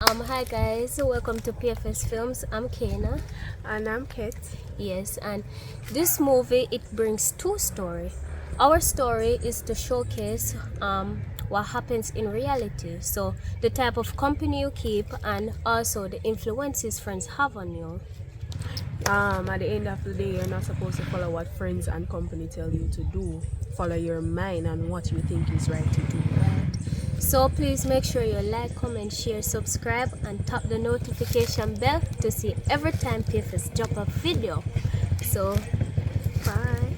Hi guys, welcome to PFS Films. I'm Kena. And I'm Kate. Yes, and this movie it brings two stories. Our story is to showcase what happens in reality. So the type of company you keep and also the influences friends have on you. At the end of the day, you're not supposed to follow what friends and company tell you to do. Follow your mind and what you think is right to do. Right. So please make sure you like, comment, share, subscribe, and tap the notification bell to see every time PFS drop a video. So Bye.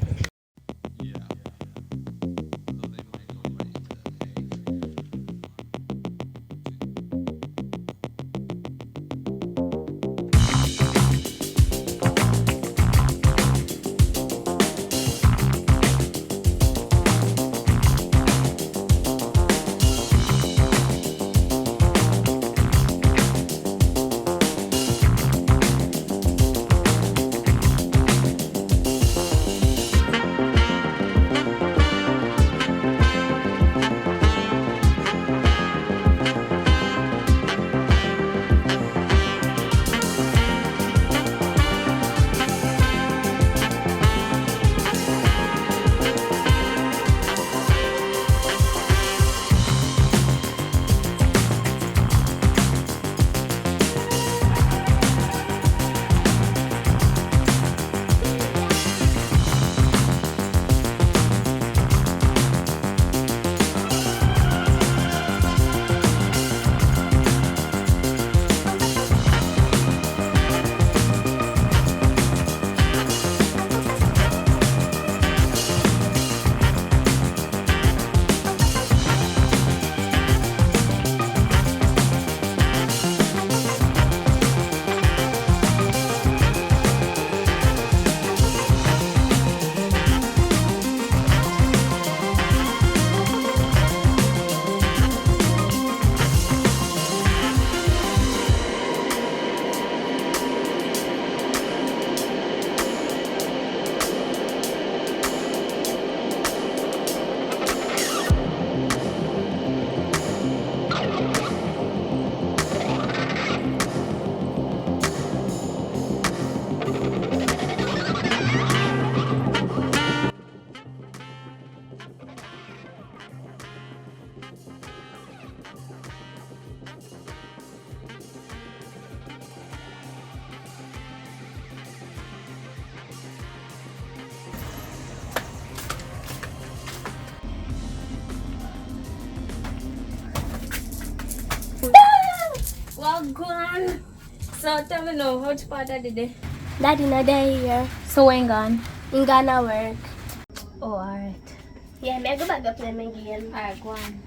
well gone. So tell me now, which part of the day? Daddy not there here. So when gone? In Ghana work. Oh, alright. Yeah, me I go back to play my game. Alright, go on.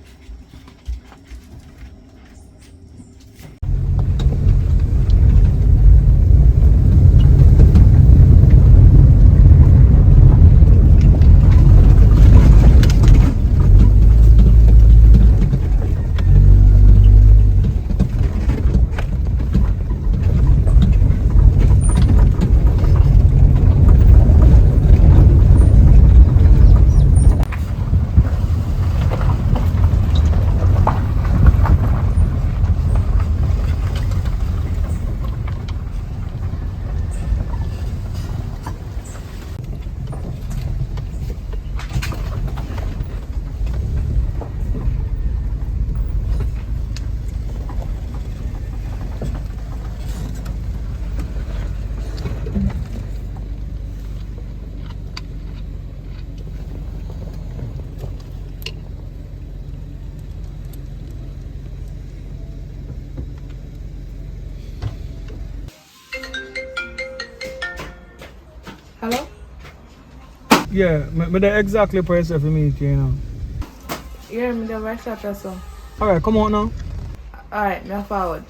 Hello? Yeah, but the exactly price for me, you know. Yeah, I'm the right shot or so. Alright, come on now. Alright, me forward.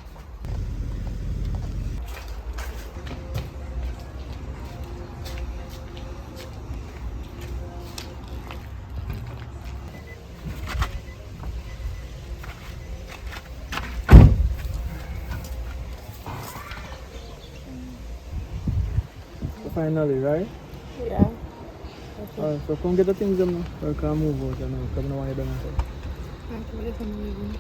Finally, right? Yeah. Alright, so come get the things them now. So I can move out, because I don't want you done. I'm going to leave.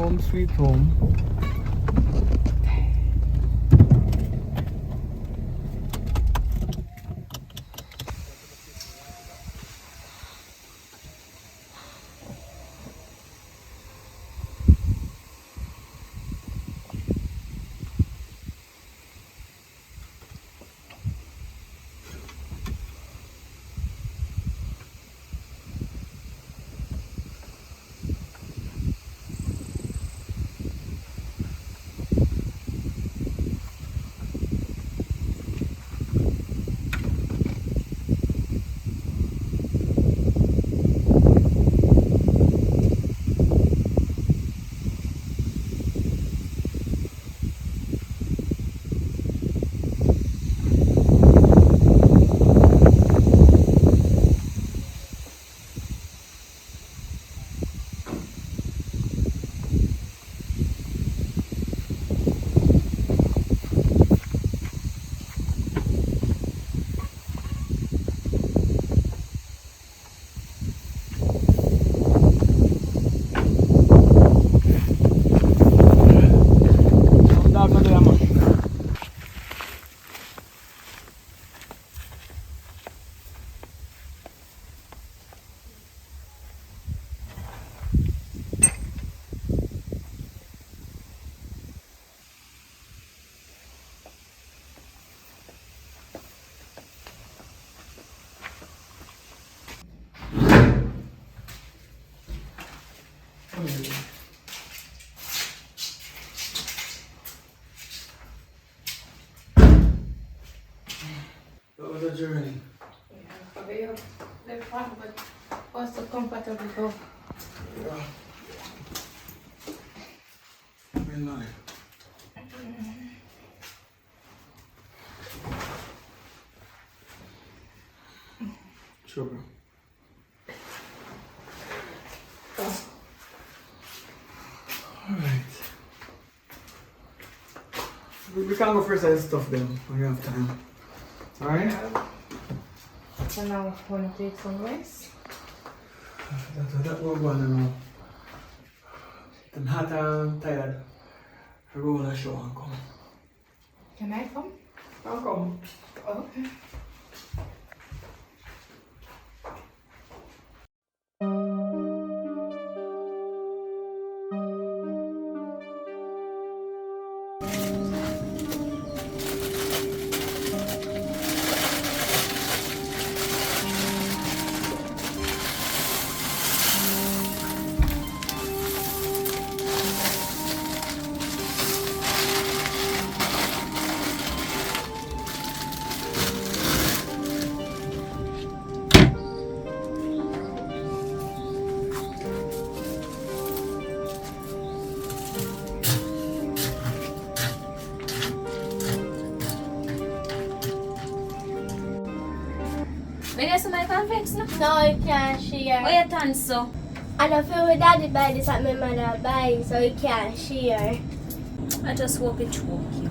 Home sweet home. What was the journey? Yeah, they're fun, but also comfortable though. Yeah. Really. Sugar. Alright. We can go first and stuff then when you have time. Alright? So now I want to take some rest. That will go on now. I'm hot and tired. I go on a show and come. Can I come? I'll come. Okay. May guess my convex no? No, you can't share. Why you done so? And I feel my daddy buy this at my mother buying, so you can't share. I just hope it choke you.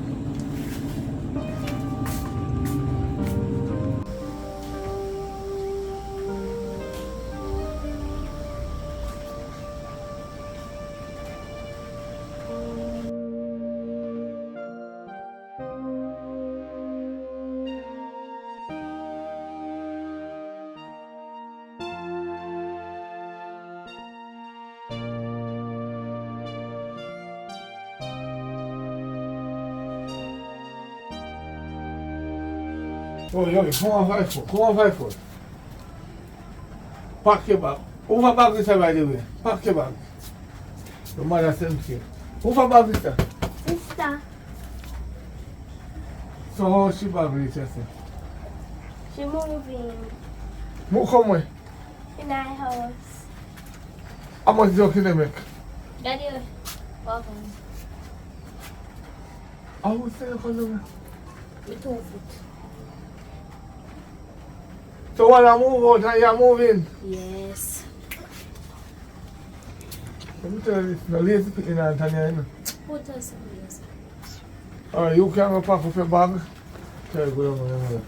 Oh, Yogi, come on 5 foot. Come on 5 foot. Pack your bag. Over bag this by the way. Pack your bag. Your mother sent you. Over bag this. Sister, So how she bag this yesterday? she moving Move come way. in our house. How much joke they make? Daddy, welcome. I would say you can do With 2 foot. So when I move out and you're moving, Yes. let me tell you this, the lazy picking in Anthony, you know. Put us in this. Alright, you can go pack up your bag. Tell you go down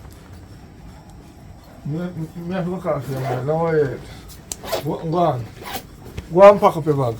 there. You have to look after your man, don't worry. Go on. Go and pack up your bag.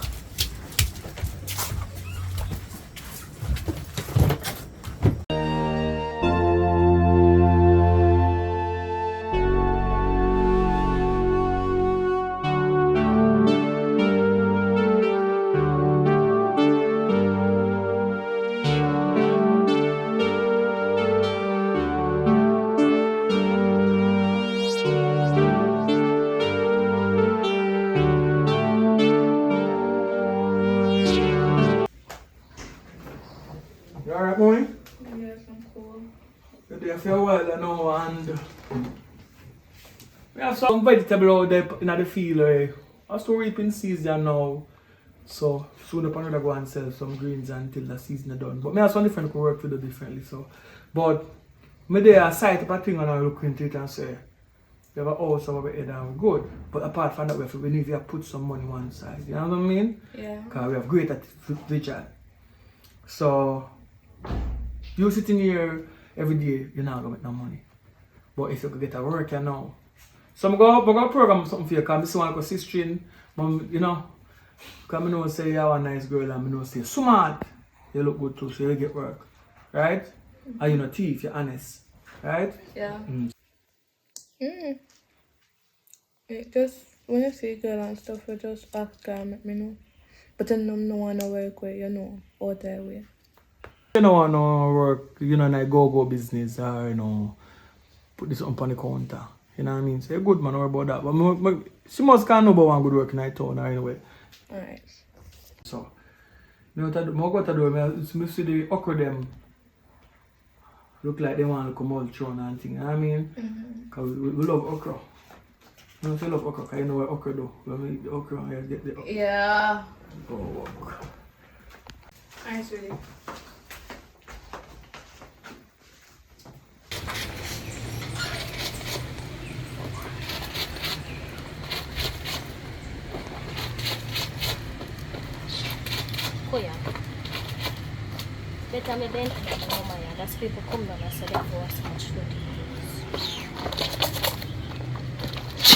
here for a while now and we have some vegetable out there in the field. I'm still reaping season now. So soon upon another go and sell some greens until the season is done. But me have some different could work for do differently. So but me there a sight up a thing and I look into it and say we have a house over head and we're good. But apart from that we need to put some money one side. You know what I mean? Yeah. Because we have greater vision. So you sitting here every day, you're not gonna make no money. But if you could get a work, you know. So I'm gonna program something for you because I want to see string, you know. Because I know say you're a nice girl and I know say smart, you look good too, so you get work. Right? And you're not thief, you're honest. Right? Yeah. It just when you see girl and stuff, you just ask her and let me know. But then no one to work with, you know, out there way. You don't want to work, you know, like go business or, you know, put this up on the counter. You know what I mean? So you're good man, don't worry about that. But she must can't know about one good work in the town or anyway. Alright. So, you know what I do? I go to do, I see the okra them look like they want to come out thrown and thing. You know what I mean? Because we love okra. You know, say love okra because you know what okra do. When we eat the okra, you get the okra. Yeah. Go work. Nice really. Kuya. Better me bend that no man. That's people come down and say they go as much to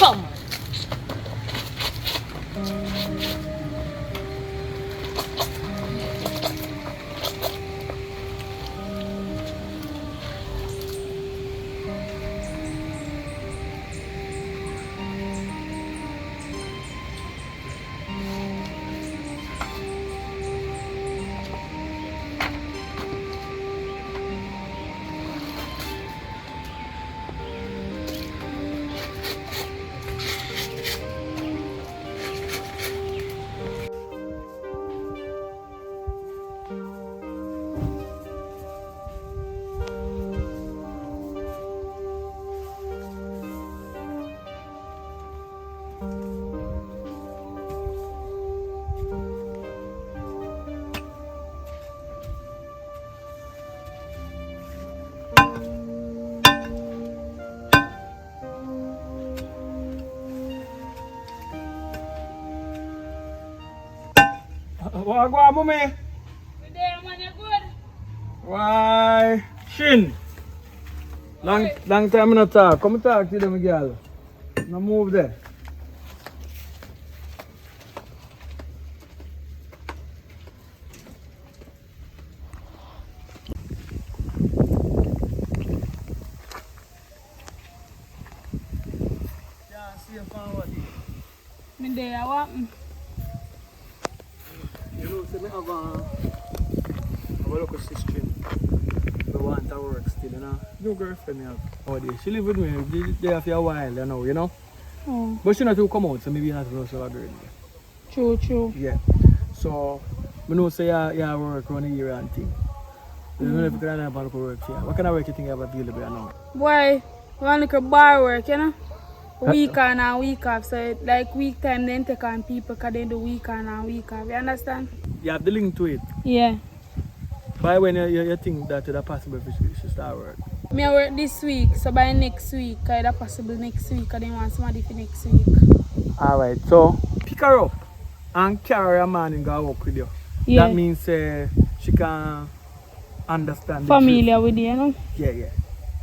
Come. What go on, mommy? Good day, man, you good? Why? Shin. Long time I not talk. Come talk to them, girl. No move there. Yeah, see you forward. Me there, what? You know, say me have a local sister. I want to work still, you know. No girlfriend me have. Oh, dear. She live with me. They have for a while, you know. Oh, But she not to come out, so maybe you not to know so girl. true. Yeah. So, I know say you work around here and thing. You know if you can have a local work here. What kind of work you think you have available now? Boy, one little bar work, you know? Week on and week off. So, like week time, then take on people because they do week on and week off. You understand? You have the link to it. Yeah. By when you think that it's possible if you should start work? Me I work this week, so by next week, it's possible next week, I didn't want somebody for next week. Alright, so pick her up and carry her man and go work with you. Yeah. That means she can understand Familiar with you, you know? the truth. Yeah.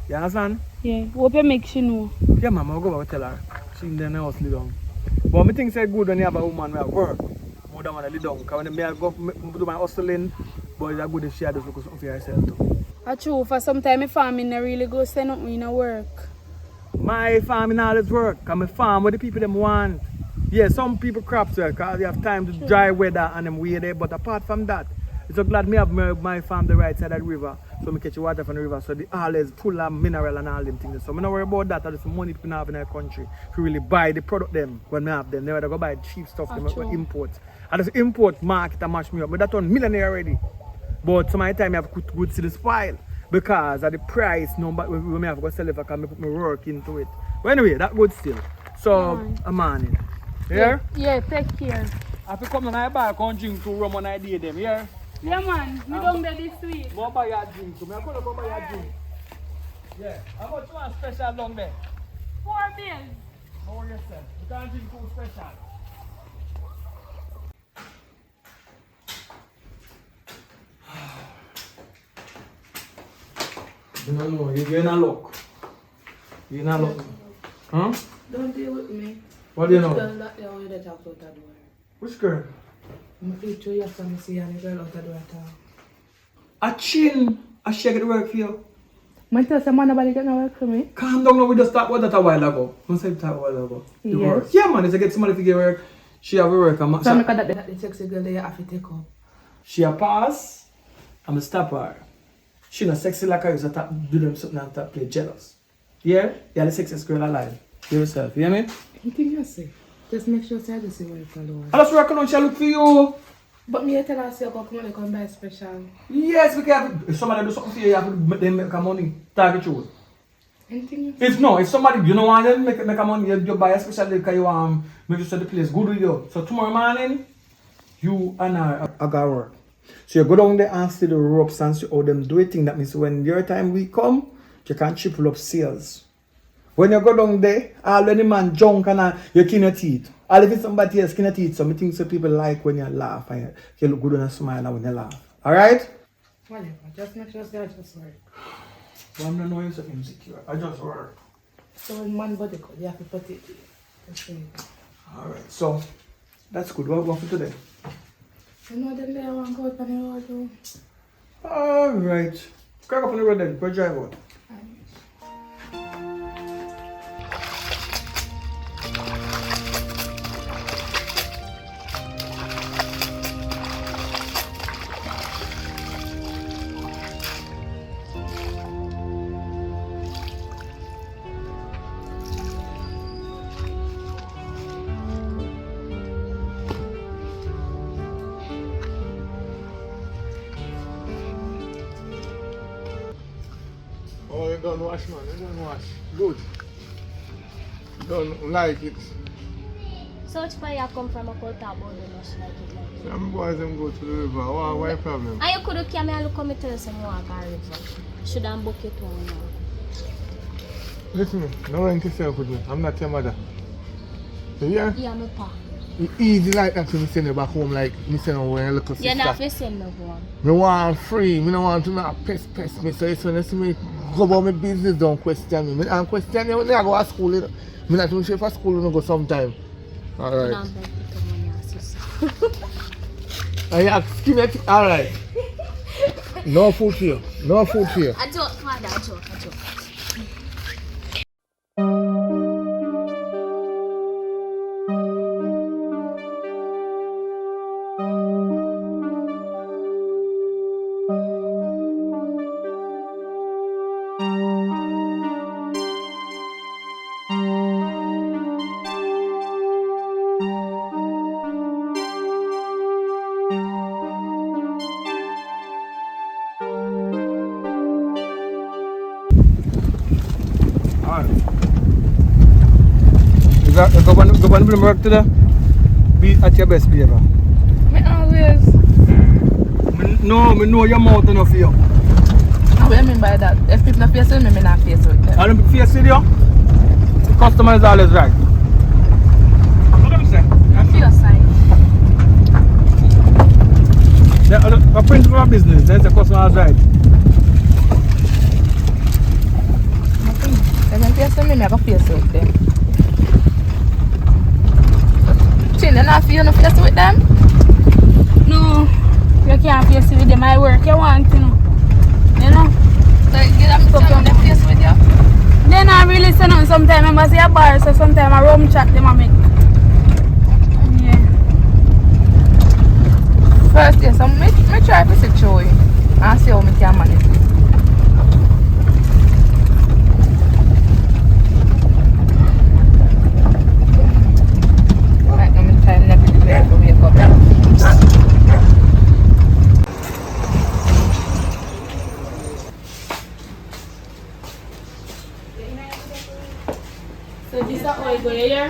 You understand? Yeah. Hope you make she know. Yeah, mama, I'll go back and tell her. She in the house live down. But I think it's good when you have a woman who work. More than when I live down. Because when I go do my hustling, but it's good if she just look something for herself too. That's true. For some time, my farming not really go send up me in work. My farming always work. Because I farm what the people them want. Yeah, some people crops work because they have time to dry weather and them way there. But apart from that, I'm so glad me have my farm the right side of the river. So I catch water from the river. So the always full of mineral and all them things. So I'm not worry about that. That's the money people have in our country to really buy the product them when we have them. They rather go buy cheap stuff them go import. And this import market that match me up. But that's one millionaire already. But some of the time you have good to the spoil. because of the price number we may have to sell it if I can put my work into it. But anyway, that good still. So a morning. Yeah? Yeah, take care. I have to come to my bar and drink 2 rum on I day them, yeah? Yeah, man. Me don't get this sweet. Go buy your drink. So I'm going to go buy your drink. Yeah. How much you want special down there? 4 bills. More yourself. You can't drink 2 special. No, you're in a luck. You're in a luck. Huh? Don't deal with me. What do you know? Girl that there with the talk out the door. Which girl? I'm feature you from see and the girl out the door talk. A chin. I shake it work for you. Man tell some man nobody get no work for me. Calm down now, we just talked about that a while ago. We said we talked a while ago. The Yes. work. Yeah man, if you get somebody to get work, she have a work. So make that the sexy girl there you have to take up. She a pass, I'm a stop her. She not sexy like I used to do them something and play jealous. Yeah? You're the sexiest girl alive. You yourself, you hear me? Anything you say. Just make sure say the same way for the one. I just working on she look for you. But me I tell her say you come buy special. Yes, because if somebody do something for you, you have to make them make money. Target you. Anything you say. If somebody you don't want them make money, you buy a special because you want make sure the place good with you. So tomorrow morning, you and I got work. So you go down there and see the ropes and see how them do it. That means when your time will come, you can triple up sales. When you go down there, all when the man junk and you clean your teeth. All if it's somebody else clean your teeth, so I think so people like when you laugh and you look good and you smile when you laugh. Alright? Whatever. Just make sure say I just work. Well, I'm not knowing so insecure. I just work. So when man body cut, you have to put it. Just Alright, so that's good. What for today? you know them there want to go up on the road too. Alright. Crack up on the road then. Go drive out. Oh, you don't wash, man. You don't wash. Good. Don't like it. So which part you come from a cold tap about the lush like it like it? Some boys them go to the river. Why problem? And you could have come and look come and tell us some walk a river. Should I book it one now? Listen, no one yourself with me. I'm not your mother. You hear? Yeah, my pa. It's easy like that to me send you back home like me send you when a little sister. You're not facing me home. Me want free. Me don't want to not pest me. So it's when you see me go about my business, don't question me. Me don't question you when I go to school. You know. Me not even sure for school you go sometime. Alright. I'm going to put money on sister. I ask me. Alright. No food here. No food here. I joke, father, I joke. Alright. You go on to work today? Be at your best behavior. Me always. Me know your mouth enough for you. What do you mean by that? If people not face with me, me not face with them. I don't face with you. The customer is always right. What do you say? I feel your side. The principle of business, then the customer is right. If you face with me, I go face with them. Chin, you not feel no face with them? No, you can't face with them. I work, you want to know. You know? So you get up to them face with you? Then I really say nothing. Sometimes I see a bar, so sometimes I rum chat them and make. Yeah. First, yes, I try to sit through you and see how I can manage it. Right, I'm trying never to wake up. I go here?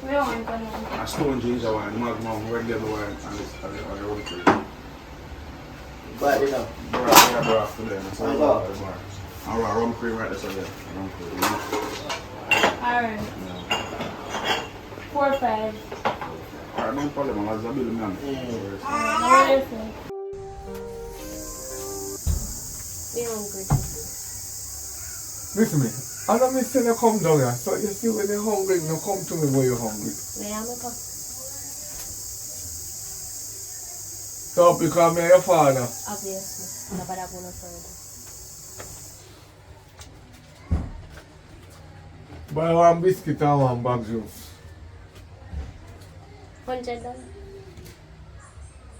Where you want to know? A stone ginger wine, magnum, regular wine, and this and the road trip. But you know. Bro, after them. So I I know. got the bar. I got rum cream right there, so yeah. Rum cream. Alright. Yeah. 4 or 5. Alright, no problem, I'll just build them down. Alright. Me hungry. Listen me. I don't miss you come down here. So you see when you're hungry, you come to me when you're hungry. Where am I go? So because me your father. Obviously. Nobody go no further. Buy one biscuit and one bag juice. $100.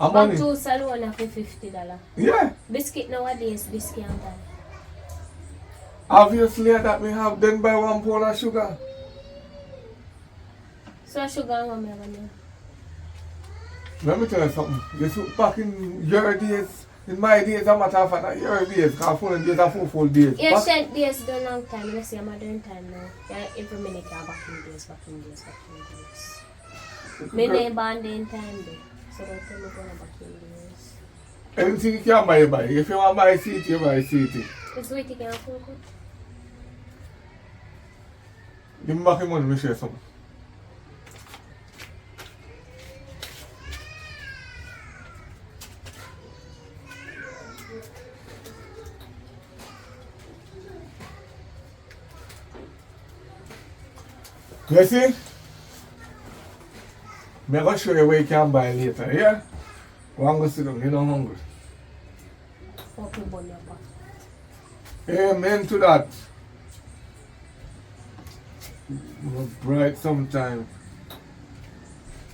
How Bag money? juice alone for $50. Yeah. Biscuit nowadays, biscuit and that. Obviously that me have then buy 1 pound of sugar. So sugar and what me have on there? Let me tell you something. You see, back in your days, in my days, I'm not half of your days, because full days are full days. Yeah, Back- shed days done long time. I see a modern time now. Yeah, every minute you're back in days. Me name band in time day. So don't tell me going back in days. Anything you can buy, you buy. If you want to buy CT, you buy CT. It's sweet you can feel good. Give me back your money, let me share something. You see? I'm going to show you where you can buy later, yeah? One go sit down, you're not hungry. Fucking bun your back. Amen to that. I'm bright sometime.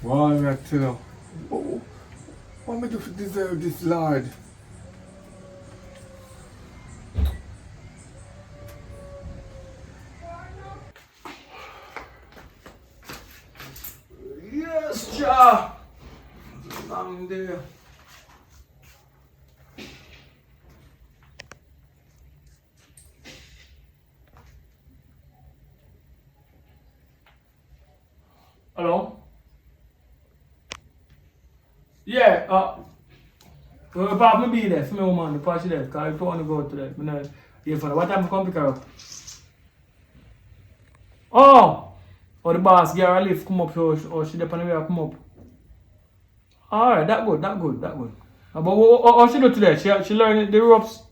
Why am I tell you? What am I do to deserve this, Lord? Yes, Ja. Long day. Hello? Yeah, probably be there for me, woman, the party there, because I don't want to go to that. I'm not here for that. What time to come pick her up? Oh! Or the boss get her a lift come up, or she dep on the way to come up. Alright, that good. But what she do today? She learn the ropes?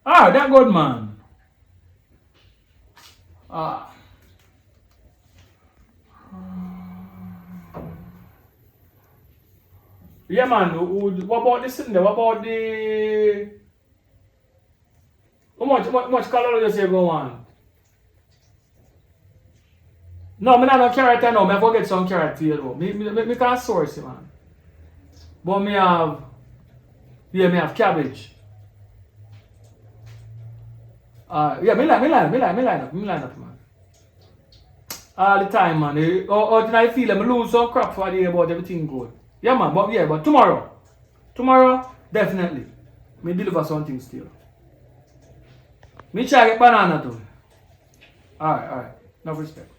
Alright, that good, man. Ah. Yeah, man. What about this thing there? What about the... How much calories you say go on? No, I don't carrot now. I forget some carrot for you though. Me can source it, man. But me have... Yeah, me have cabbage. Yeah, me line up, man. All the time, man. How I feel I lose some crap for the day about everything good. Yeah, man, but tomorrow, definitely, me deliver something still. Me try get banana too. Alright, enough respect.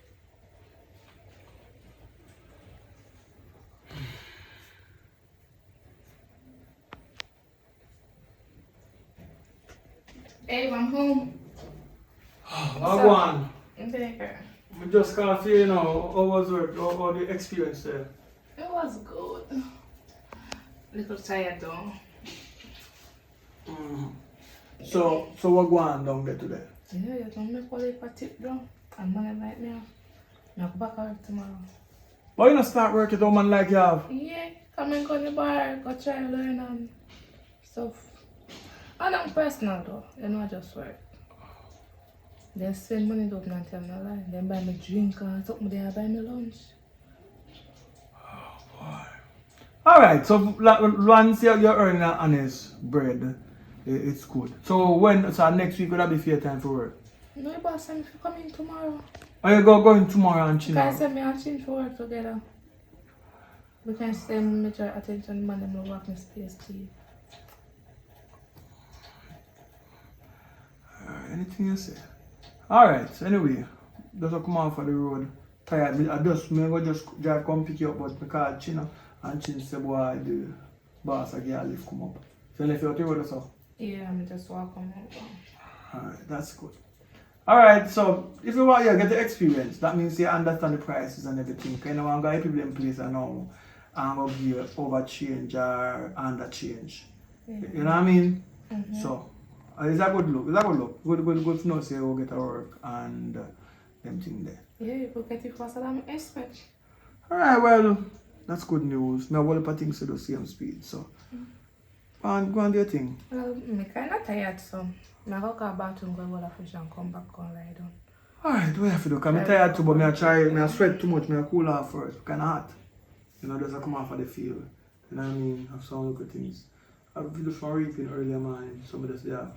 Hey, I'm home. Go on. There. I just can't see, you know, how was it, how the experience there. It was good. Little tired though. So what go on down there today? Yeah, you don't make all the tip though. I'm gonna like me. I'll go back out tomorrow. Why you not start working at man like you have? Yeah, come and go to the bar, go try and learn and stuff. And I'm personal though, you know, I just work. Then spend money though, not tell me a lie. Then buy me drink and something there, buy me lunch. Alright, so once you earn an honest bread, it's good. So next week would that be fair time for work? No, boss, I'm coming tomorrow. Are you going tomorrow and chill Guys, out? send me and change for work together. We can spend major attention man them work in space too. Anything you say? Alright, so anyway, just come off of the road, tired. I go just drive come pick you up, but I call Chino and Chin say boy the boss again lift come up. So you left you out the road or so? Yeah, I'm just walking out. Alright, that's good. Alright, so if you want to get the experience, that means you understand the prices and everything. You know, I'm going to people in place and now I'm going to give you over change or under change. You know what I mean? So, it's a good look. It's a good look. Good to know say you get a work and them thing there. Yeah, you could get it faster than I expect. Alright, well, that's good news. I have a things to the same speed, so. Go and do your thing. Well, I'm kind of tired, so I go to the bathroom, go wash the fish and come back and lie down. Alright, what you have to do? Because I'm tired too, but I sweat too much. I cool off first. Kind of hot. You know, just come off of the field. You know what I mean? Have some look at things. I've been from reaping earlier, man. Somebody just there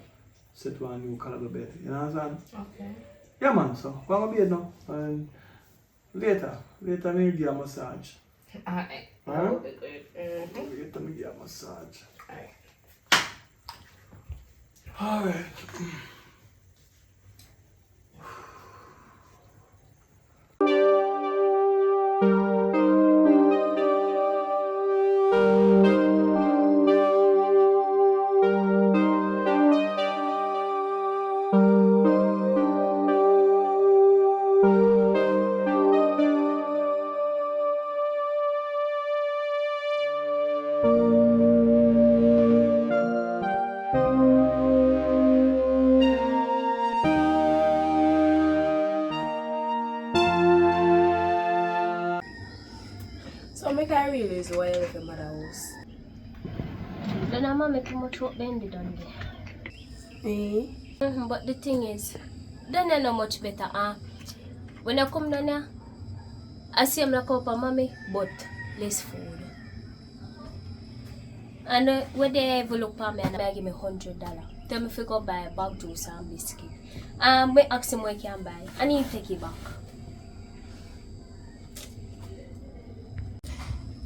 set one new caliber bed. You know what I'm saying? Okay. Yeah, man. So, go on bed now. And later, me give you a massage. Alright. Huh? That would be good. Later, me give you a massage. Alright. Alright. So make I realize why you left your mother house. Then I'm gonna make much work bended on there. Eh? But the thing is, then I know much better. When I come down here, I see I'm like up a mommy, but less food. And when they ever look at me and they give me $100, tell me if I go buy a bag juice and biscuit. We ask him what he can buy, and he take it back.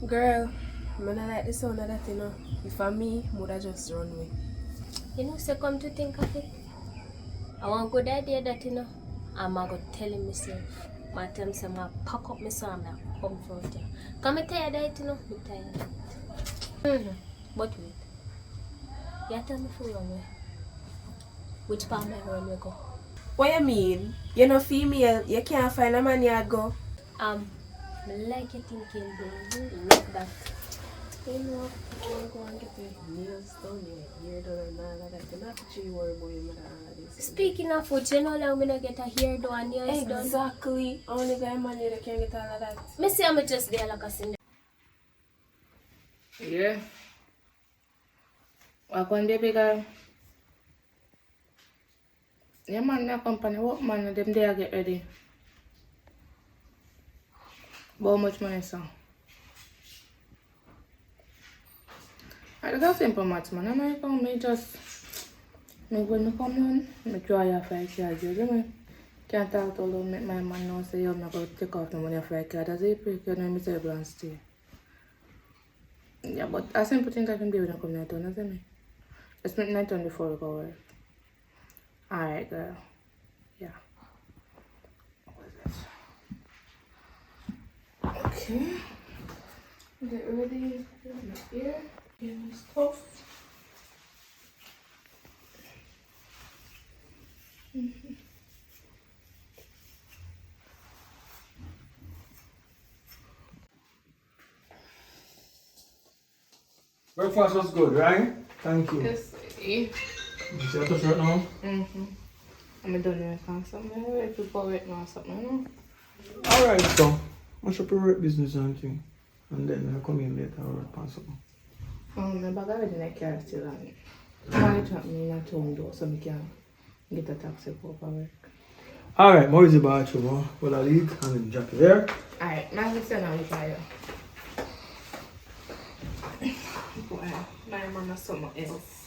Girl, I don't like the sound of that, you know. If I me, I would have just run away. You know, so come to think of it, I want a good idea that, you know, I'm going to tell him myself. I tell him, I'm going to pack up my son and come from here. Because I'm tired of it, you know, I'm tired of it. But wait, you tell me if you run away. Which part of I run away go? What you mean? You're not female, you can't find a man you go. I like your thinking, baby. Love that. You know, you can't go and get your nails done, your hair done and all of that. You're not actually worried about your mother and all this. Speaking of which, you know how long I get a hair done and nails done? Exactly. Only guy man here that can get all of that. Me say I'm just there like a sin. Yeah. What going to be girl? Yeah, man, that company work, man, them there get ready. But how much money, so? I got simple maths, man. I come, me just, when me come down, me try a 5K, you know. Can't talk to all make my man know, say, I'm not going to take off the money of 5K. That's it, you know, me say, and stay. Yeah, but I simple thing I can do when I come here, don't you me? Let's make night on before we go work. Alright, girl. Yeah. What is this? Okay. Get ready. Get my ear. Get my stuff. Breakfast was good, right? Thank you. Yes, You see what touch right now? I'm done with something. I'm ready to go right now, something, you know? Alright, so I should work business and thing. And then I come in later and work on something. My bag already in the car still on it. I'm going to me in a town though, so I can get a taxi for work. Alright, more is the bathroom, huh? Well, I leave and then drop it there. Alright, now let's send out the fire. Boy, my man has something else.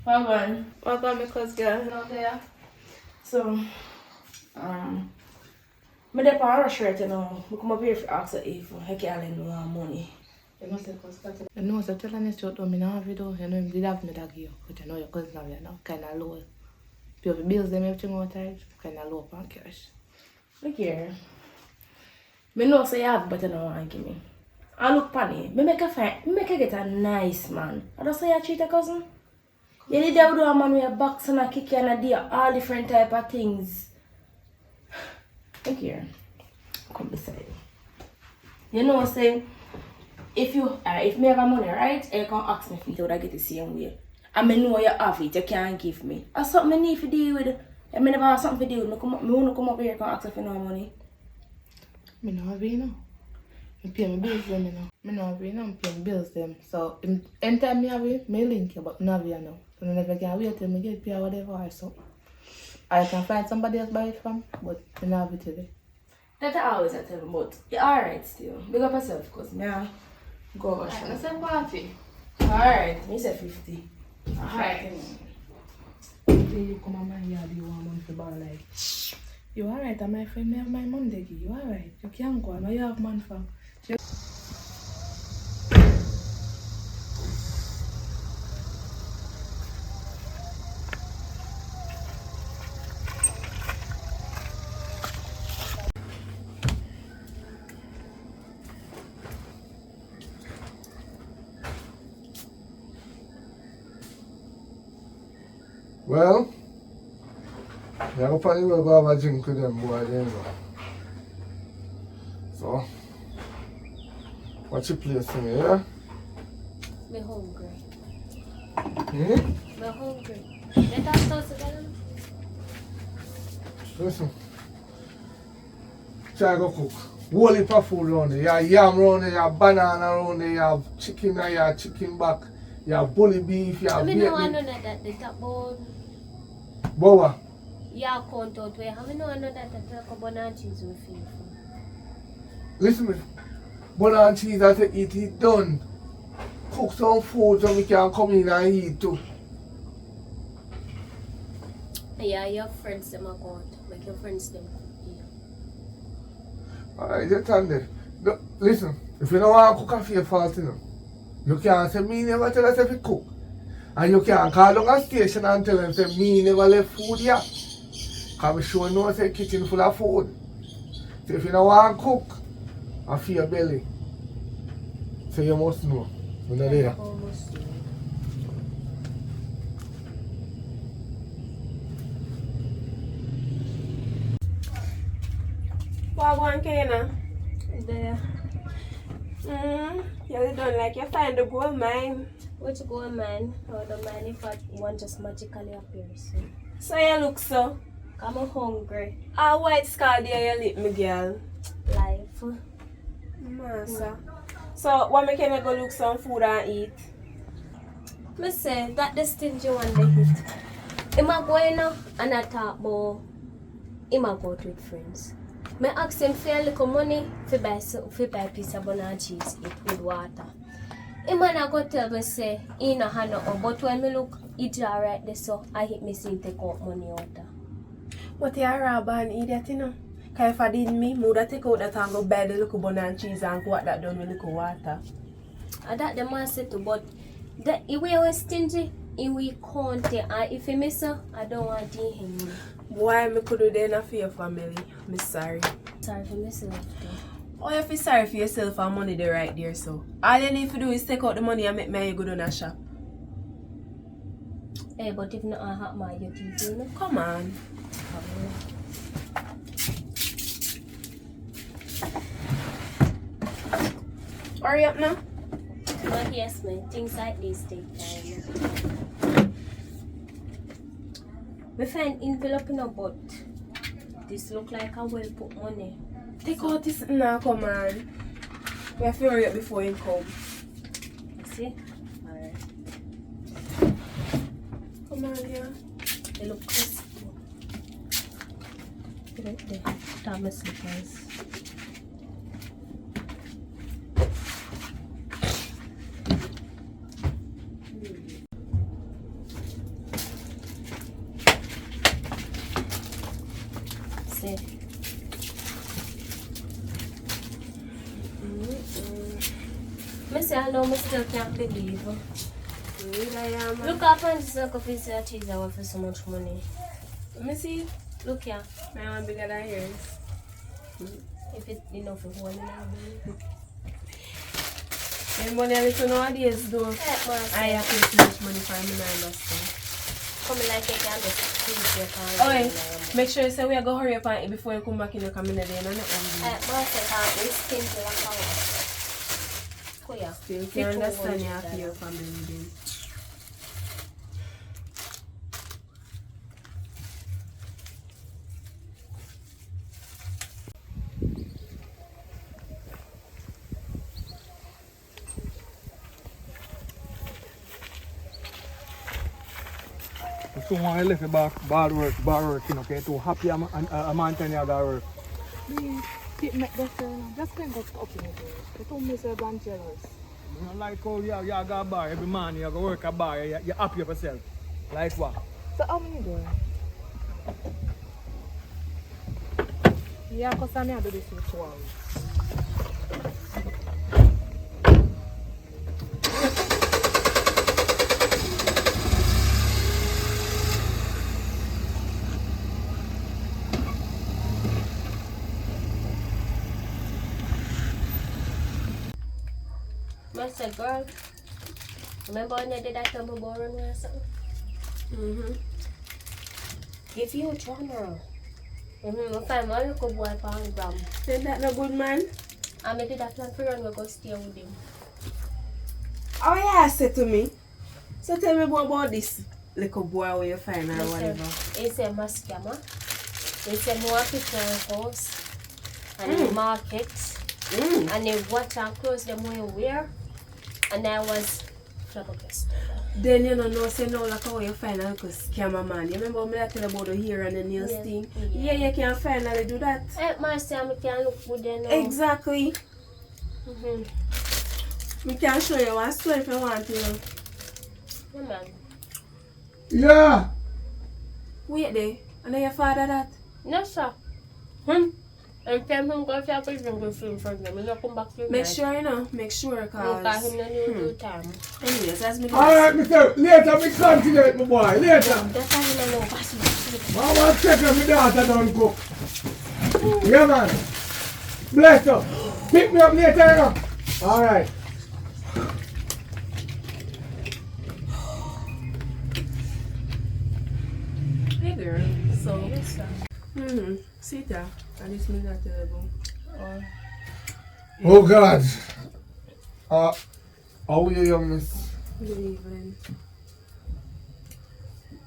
Welcome, because girl. Out there. So, me dey on rush right now. Me come up here to ask her if I can lend me money. You know, say cause that. You know, so tell her this truth. Me not have it though. You know, him did have me that give, but you know your cousin now, you know, kind of low. Pay the bills, them everything out tight, kind of low on cash. Look here. Me know say you have, but you don't want to give me. I look funny. Me make a get a nice man. I don't say you treat a cousin. You need to do a man with a box and a kick and a deal, all different type of things. Look here. Come beside me. You know what I'm saying? If me have money, right, you can ask me for it, I get the same way. And I know you have it, you can't give me. That's something I need to deal with. I never have something to deal with. I want to come up here and ask for no money. I don't have it now. I pay my bills them, you know. I don't have it now, I pay my bills them. So, anytime I have it, I link you, but I don't have it now. So, I never can wait till I get paid or whatever or something. I can find somebody else buy it from, but I don't have it today. That's always I tell them, but you're alright still. Big up yourself, because I go over shop. I said 40. Alright, me said 50. Alright. You come on my yard, you want money for bar like. You alright, and my friend, me have my Monday give you alright. You can't go, and you have man for. Well, yeah, go probably will go have a drink with them boy, you know. So, what's your place to me, yeah? Me hungry. Hmm? Me hungry. Let us toast together. Listen. Try go cook. Whole heap of food around there. You have yam around there, you have banana around there, you have chicken there, you have chicken back, you have bully beef, you have I baked don't want beef. none of that. The top bone. Bowa. Yeah, count out where. I don't want none of that. The top bone and cheese with you. Listen me. Banana and cheese, I say eat it done. Cook some food so we can come in and eat too. Yeah, your friends them account. Make your friends them cook you. Alright, just stand there. No, listen, if you don't want to cook a for your fault, you know, you can't say me never tell us if you cook. And you can't call down a station and tell them say me never left food here. Because we sure know say kitchen full of food. So if you don't want to cook, I feel your belly. So you must know. You're not there. Almost. What one Kena? There. You don't like you find the gold mine. What you go, man? I don't mind if one just magically appears. So you look so. I'm hungry. A white scar there your lip, me girl. Life. Massa. So what make you go look some food and eat? Me say that the stingy one they hit. Him a go in and I talk about him a go out with friends. Me ask him for a little money for buy a piece of banana cheese eat with water. Him man a go tell me say he no have no, but when me look it alright there so I hit me see take out money out there. But you are a bad idiot, you know. Because if I didn't me, would have take out that and go buy the little banana cheese and go at that down with little water. And that the man said to, but the way was stingy, he will count it. And if he miss her, I don't want to him. Why me could do that for your family? Me sorry. Sorry for missing it. Oh, you feel sorry for yourself and money there right there, so. All you need to do is take out the money and make me go down a shop. Hey, but if not, I have my YouTube, you know? Come on. Hurry up now. But yes, man, things like this take time. We find envelope in a but this look like I will put money. Take out this now, come on. We have to hurry up before you come. You see? Alright. Come on, yeah. They look crisp. Right there. Thomas slippers. Marcel, no, I still can't believe. Really, I am. Look up and suck of his cheese I want for so much money. Let me see. Look here. My one bigger than yours. If it's enough for one And money a little nowadays though. Marcel. I have too much money for me, I understand. Come like you can just squeeze your car. Oh, make sure you say we are going to hurry up and eat before you come back in the community. No, no, Marcel can't be skin to the car. Oh yeah. still can understand you have your family then. So when I left the bad work, you know, okay, too happy a man tell you that work. Just can't go up in it. They told me so I'm jealous. You know, like how you go a bar every morning, you go work a bar, you're happy with yourself. Like what? So how many doing? Yeah, because I do this for 2 hours. Marcel, girl. Remember when I did that tumble boring or something? Mm-hmm. If you a genre. I find one little boy for 100 grams. Ain't that no good man? And I did that plan for run, we go stay with him. Oh yeah, say to me. So tell me more about this little boy where you find or He whatever. said, my scammer. He said, more picture of house. And the market. And they watch and clothes them way wear. And I was flabbergasted. Then you know, say no like how you find a little scammer man. You remember me I tell about the hair and the nails Yeah. thing? Yeah. Yeah, you can finally do that. Marcel, I can look good there now. Exactly. Mm-hmm. We can show you one story if you want to. Yeah, man. Yeah. Wait there. And then your father that. No, sir. And tell him go to a prison go film for them. He not come back to Make sure you know. Make sure Because cause. him no new time. Anyways, as me Alright, Mr. Later, me continue, my boy. Later. That's how him no know. Pass it. I want to check if my daughter don't cook. Yeah, man. Bless you. Pick me up later, you know. Alright. Hey girl. So. Yes, sir. Sit down. And this me not terrible. Oh, God. How are you, young miss? Good evening.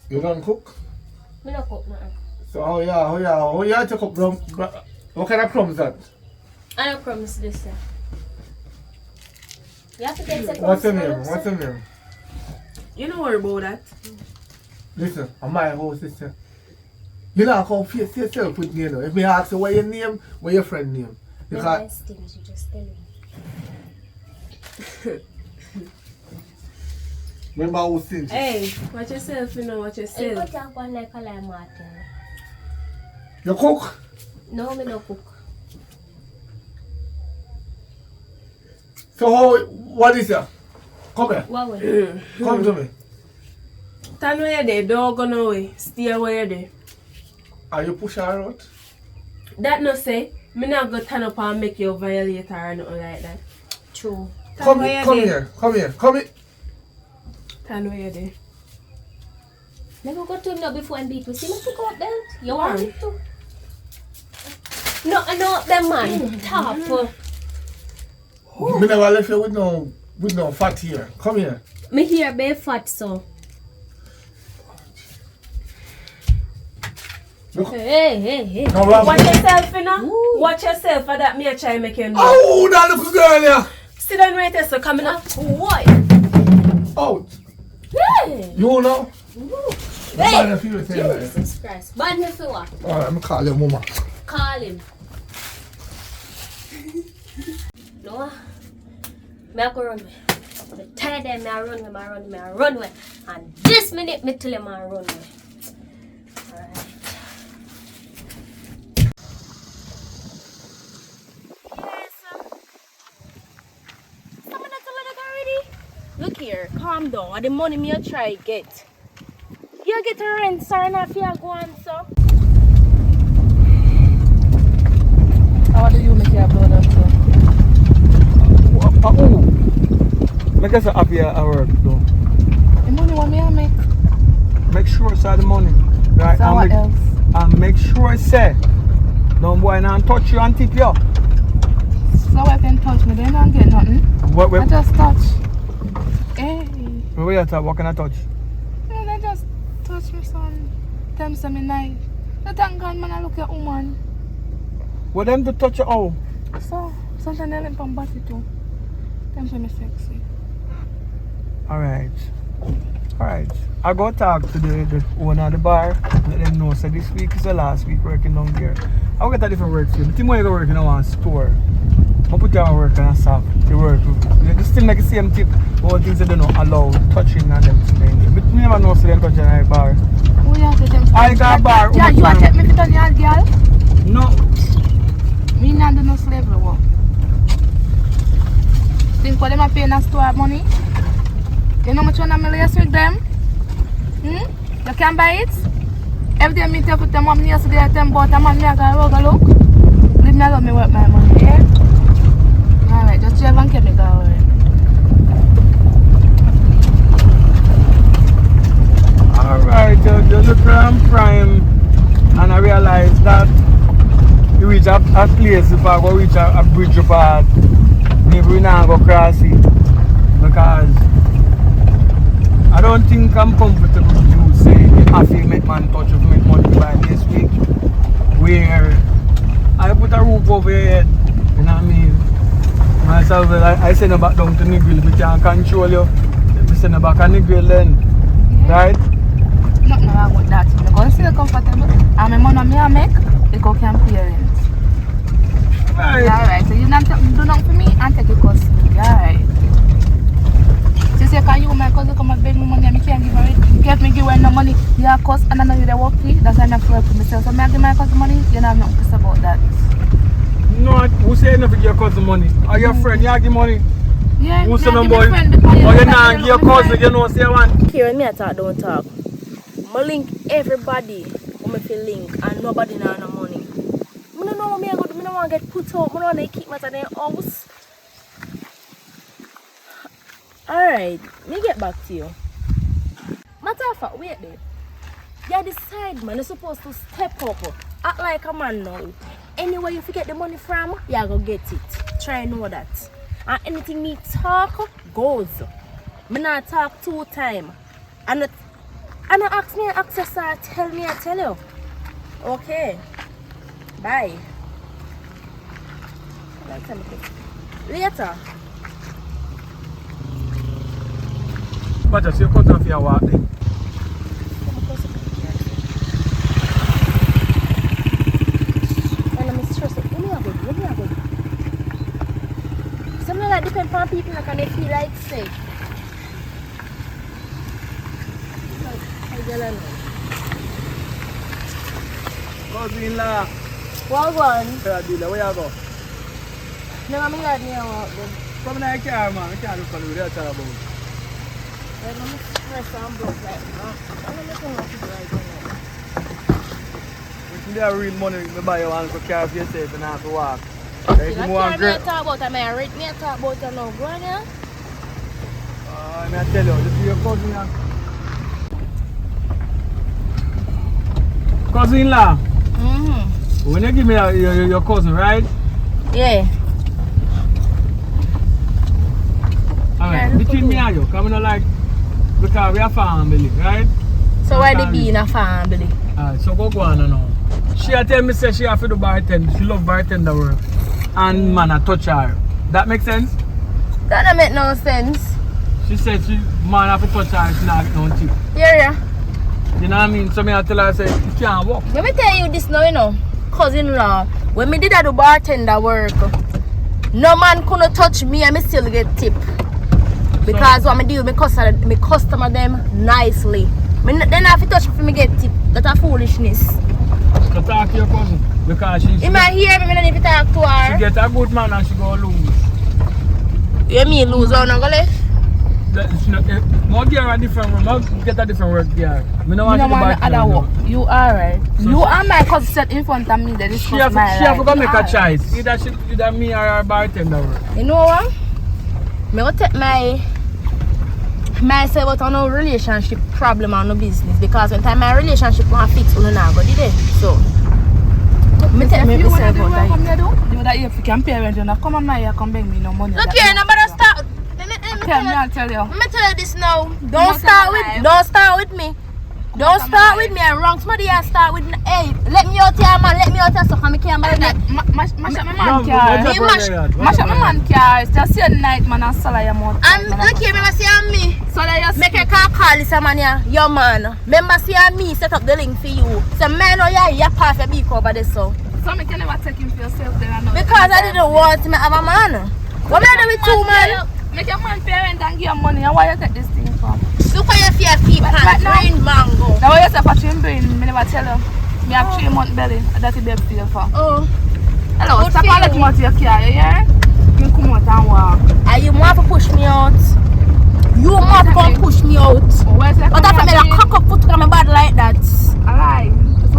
You don't cook? Me no cook nothing. So, how you have to cook? What kind of crumbs that? I don't promise this, sir. You have to take some What's your promise, name? sir. What's your name? You don't worry about that. Listen, I'm my house, sister. You know, come face yourself with me, you know. If me ask you what your name, what your friend name. The Because nice things you just tell him. remember who stingy. Hey, watch yourself, you know, watch You yourself. go talk one like a lie, Martin. You cook? No, me no cook. So how, what is that? Come here. What way? Come to me. Stand where you're there, don't go no way. Stay where you're there. Are you push her out? That no say, me not go turn up and make you violate her or nothing like that. True. Come where here, you come there. here, come here, come here. Stand where you're there. Never go to no before and beat me. See me pick up belt. You want it to? No, no, them man. Top. Me never left you with no fat here. Come here. Me here be fat so. Look. Hey. No, Rob. Watch yourself, you know. Ooh. Watch yourself for that me a try make you know. Oh, that little girl here. Sit down right there, so coming up. What? Out. Hey. You know? Hey. If you say that. Jesus Christ. Bad me for what? Alright, I'm call your mama. Call him. No. Me a go run away. Me tired them, me a run away. And this minute me tell him I run away. Alright. Look here, calm down. And the money me you try get. You get a rent, sir, and if you go on, so. How do you make your blood up, so? Make us happy at work though. The money what me I make? Make sure it's the money. Right? So what else? And make sure say don't boy not touch you and tip you. So I can touch me, then I don't get nothing. What I just touch. Hey. where you at? What can I touch? No, they just touch me, son. Them say me nice. They thank God, man, I look at woman. What them to touch you oh? So, sometimes they limp on body too. Them say me sexy. Alright. I go talk to the owner of the bar. Let them know. So this week is the last week working down there. I'll get a different work for you. But you want to work in one store. I'll put you on work and stop the work. They still make the same tip. All things that they don't allow touching and them things. But me never know so they touch in a bar. Who you have to them? I got a bar. Yeah, you want to take me to the yard, girl? No. Me not do no slavery work. Think what them are paying a store money? You know how much one I'm with them? You can buy it? Every day me take with them money yesterday at them but I'm on me I got a look. Leave me alone me work my money, yeah? Alright, just drive and keep me going. Alright, you look around prime and I realize that you reach a place if I go reach a bridge apart. Maybe we not go cross it because I don't think I'm comfortable with you saying you have to make man touch of make money by this week where I put a roof over your head, you know what I mean? Myself, I send her back down to Negril, we can't control you. We send her back to Negril then, right? Nothing wrong with that. I'm going to feel comfortable. And my money me I make, it go can pay rent. Right. Alright, so you don't do nothing for me and take it cost me. Alright. She say, can you my cousin come and beg me money and I can't give her it? Get me give her no money, you have cost and I know you the work fee. That's why I'm not for myself. So I give my cousin money, you don't have nothing to say about that. No, who say enough to give your cousin money? Are your friend, you give money? Yeah, Who say me no give boy? my friend because Or you know not that give your my cousin, friend. you know say one? Here, me I talk, don't talk. I link everybody who me feel link and nobody know no money. I don't know what me I go do. I don't want to get put out. I don't want to keep my in their house. Alright, me get back to you. Matter of fact, wait there. You're the side man, you're supposed to step up. Act like a man now. Anywhere you forget the money from, you're going to get it. Try know that. And anything me talk, goes. Me not talk 2 times. And ask me access or tell me I tell you. Okay. Bye. Later. But just you cut off your walk then. Something like depend on people like, and they feel like say. Cousin-in-law. Well, one. Where you go? No, I'm not near walk then. Come in the car, man. I can't look for you. What are you about? I'm stressed and broke right now. I'm not looking what to do right now. If you have real money, you buy your one for car for yourself and have to walk. You know, can't me talk about it. I read me talk about it now. Go on, yeah? I tell you, this is your cousin. Cousin-in-law. Mm-hmm. When you give me your cousin, right? Yeah. Alright, between me and you, come in like, because we are family, right? So why they be in a family? Alright, so go on now. She tell me say she have to do bartender, she love bartender work. And man a touch her. That make sense? That don't make no sense. She said she man have to touch her, she not get no tip. Yeah. You know what I mean? So me I tell her say you can't walk. Let me tell you this now, you know. Cousin-in-law, when me did that do bartender work, no man couldn't touch me and me still get tip. Because what I do, me customer them nicely. Then have to touch me for me get tip. That's a foolishness. So talk to your cousin. Because she might hear me, I need to talk to her. She get a good man and she go lose. You mean lose or not go left? More gear a different work. I'll get a different work gear. Me no You want don't to want the other work. You alright. You and my cousin sat in front of me. They discuss She have my life. to go make a Alright. choice. Either me or her bartender work. You know what? Me go take myself out on no relationship problem or no business because when time my relationship want fix, you not go did it. So me take myself out. You that if you can parent, you not come on my here, come bring me no money. Look here, nobody start. Tell me, I'll tell you. Let me tell you this now. Don't Don't start start with me. Don't start with me. I'm wrong. Somebody else start with me. Hey, let me out here, man. Let me out here so I can't buy that. Mash up my man car. Mash up my man car. It's just your night, man, and sell your mouth. And look here, remember see me. So that Make a call this man here. Yo man. Remember see me set up the link for you. So man, oh yeah, you pass a big over this so. So me can never take him for yourself then I know. Because I didn't want to have a man. What am I doing with two man? Make your man parent and give your money. And why you take this thing for? Look for your feet pants, green mango. Now what you say for trim brain, me never tell you. Me have 3 months belly. That's the baby feel for. Oh. Hello, Good stop for and let you. me out your car, you hear? You come out and walk. And you want to push me out. You want to come push me out. Where's that? But that's why I cock up foot on my bad like that. Alright.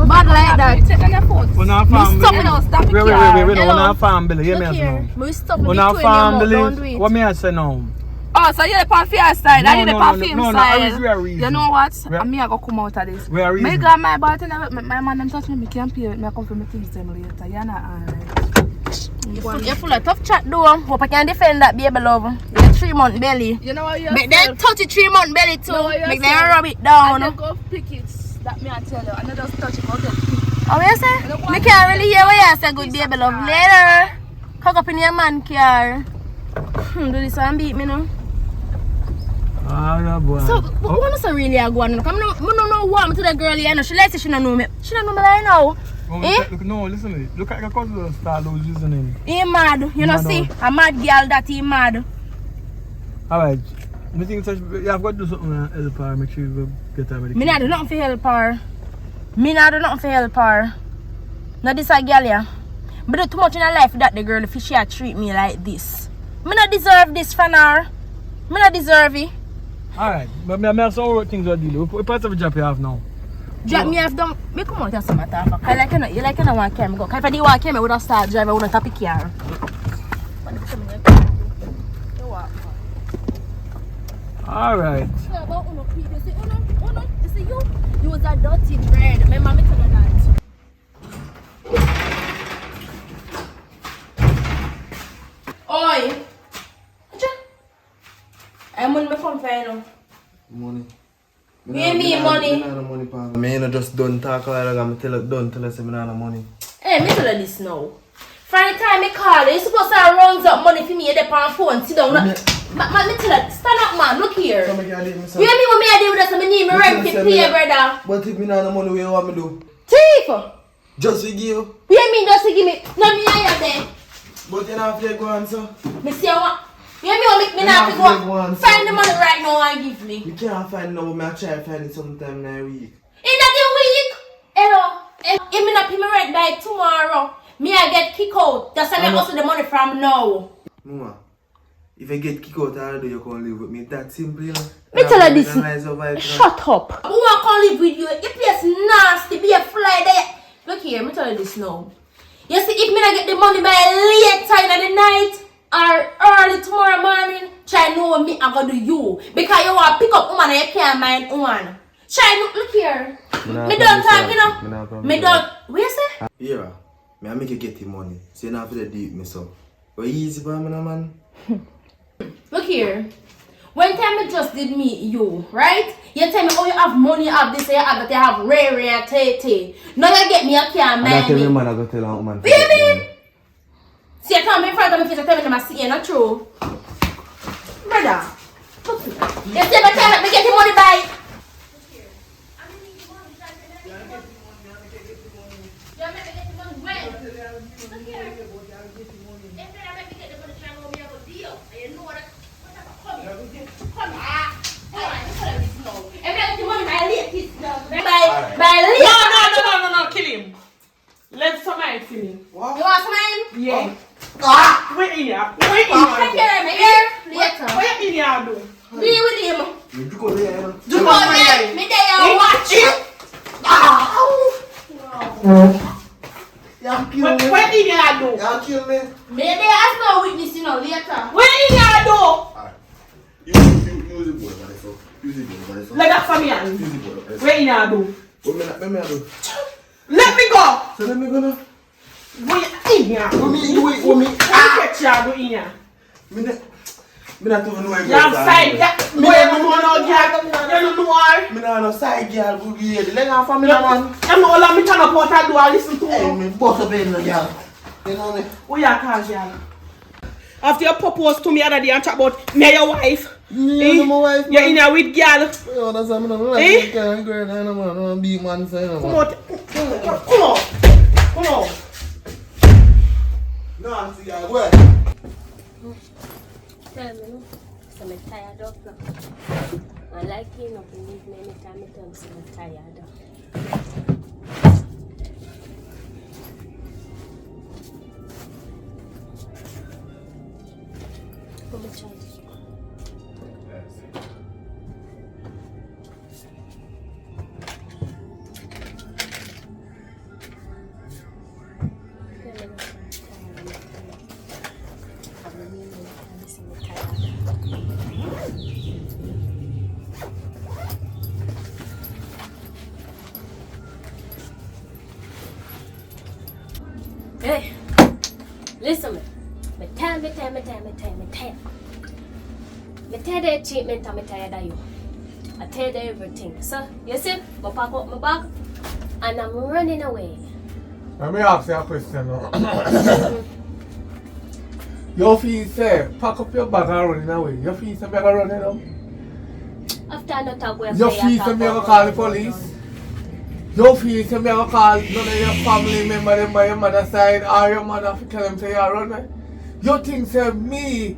Bad like that. Take on your foot. On our stop family. it now, stop it, Wait, Hello. on our family. Hear me Look as here. now. We stop On between our your mouth. Don't do family. it. What me I say now? Oh, so you're the pan fair side, and you're the pan film no, side. we are reason. You know what? We are- Me I go come out of this. We are Me reason. got my bartender, my man them touch me can't pay with me. I come for my things them later. You're not alright. You're full of tough chat though. Hope I can defend that baby love. You're 3 month belly. You know what you're Make them 33-month belly too. No, you're Make them self. rub it And down. then go pick it. That me I tell you. And then just touch it. Go get pick. Oh, what you say? Me can't really hear what you say, good baby love. Later. Cock up in your man car. Do this and beat me now. Ah, boy. So, what is really a go on? I don't know what I'm to the girl here. She like say she don't know me. She don't know me right now. No, listen to me. Look at your cousin style who's using him. He mad. You know, Mad see? out. A mad girl that he mad. Alright. I think you have got to do something to help her. Make sure you get her medication. Me not do nothing for help her. Me not do nothing for help her. Not this a girl here. Me do too much in her life that the girl if she a treat me like this. Me not deserve this from her. Me not deserve it. Alright. But I have some things to deal with. What part of the job you have now? Drop me off down. Me come out here some matter. I like you like you don't want to carry me go. If I didn't want to carry me, I would have started driving. I would have tapped the car. Alright. You was a dirty bread. My mommy told her that. Oi! I'm on my phone for you now. Money. Give me money. Money, pa. Me no just don't talk like that. I'm tell us me no money. Hey, me tell her this now. From the time I call you, you're supposed to round up money for me. You're there on phone. Sit down. Me tell her, stand up, man. Look here. So me can't leave me, You son. hear me what me I do with us? I need me rent to pay, brother. But if me no money, what you want me do? Thief! Just to give you. You hear me just to give me? No, me I there. But you not have to go on, sir. Me see what? You hear me what make me not to go find the money right now and give me? You can't find no, but I try to find it sometime next week. In the week? Hello? If me not pay me rent by tomorrow, me I get kicked out. That's why I also the money from now. Mama, if I get kicked out, I do you can live with me. That simple, you know. Me tell her this. Shut Shut up. Who want to live with you? Your place nasty. Be a fly there. Look here, me tell you this now. You see, if me not get the money by late time of the night or early tomorrow morning, try know what me I gonna do you. Because you want to pick up woman and you can't mind one. Try look here. Me don't talk, you know. Me don't. What you say? Yeah, me I make you get the money. So you not have to deal me so. But easy for me, no, man. Look here. One time I just did meet you, right? You tell me, oh, you have money, you have this, you have that, you have Ray and Tay. Now you get me, you can't I tell mind me, me. man, I go tell a woman. What you mean? See, you come in front of me, you tell me, I'm seeing, not true. Brother, look here. You say, but tell me, get the money by. No, kill him. Let somebody kill him. You want some? Yeah. Wait in here. Take care of me here later. What in here do? Be with him. You go there, man. Do go there. Me there and watch it. You kill me. What did you do? You kill me. Me there as no witness, you know, later. What did you do? Alright. Use the board, man. Use the board, man. Let that for me, and Use the board. what did you do? What me do? Let me go. So let me go now. What in here? What me? What you get you do in here? Me not even know where You have side girl. Boy, you don't know no girl. You don't know her. Me not no side girl. Go be here. Let her family man. You know all of me turn up out and do and listen to Hey, her. me boss up in the girl. You know me. Who you call girl? After you proposed to me the other day and talk about me your wife. You know my wife. You're in here with girl. Oh, that's why I'm not like that girl. I don't want to be man. Come out. Come on. No, I'm see you. Where? Tell me, no. So I'm tired of now. I like you, no believe me anytime I tell me so I'm tired of. Come and try this. Hey, listen me. Me tell the treatment and me tired of you. I tell you everything. So, you see, I pack up my bag and I'm running away. Let me ask you a question now. You feel say, pack up your bag and running away. You feel say, me go running up? After I not talk with You feel say, me go call the police? You feel say, me go call none of your family member them by your mother's side or your mother to tell them say you run away? You think say, me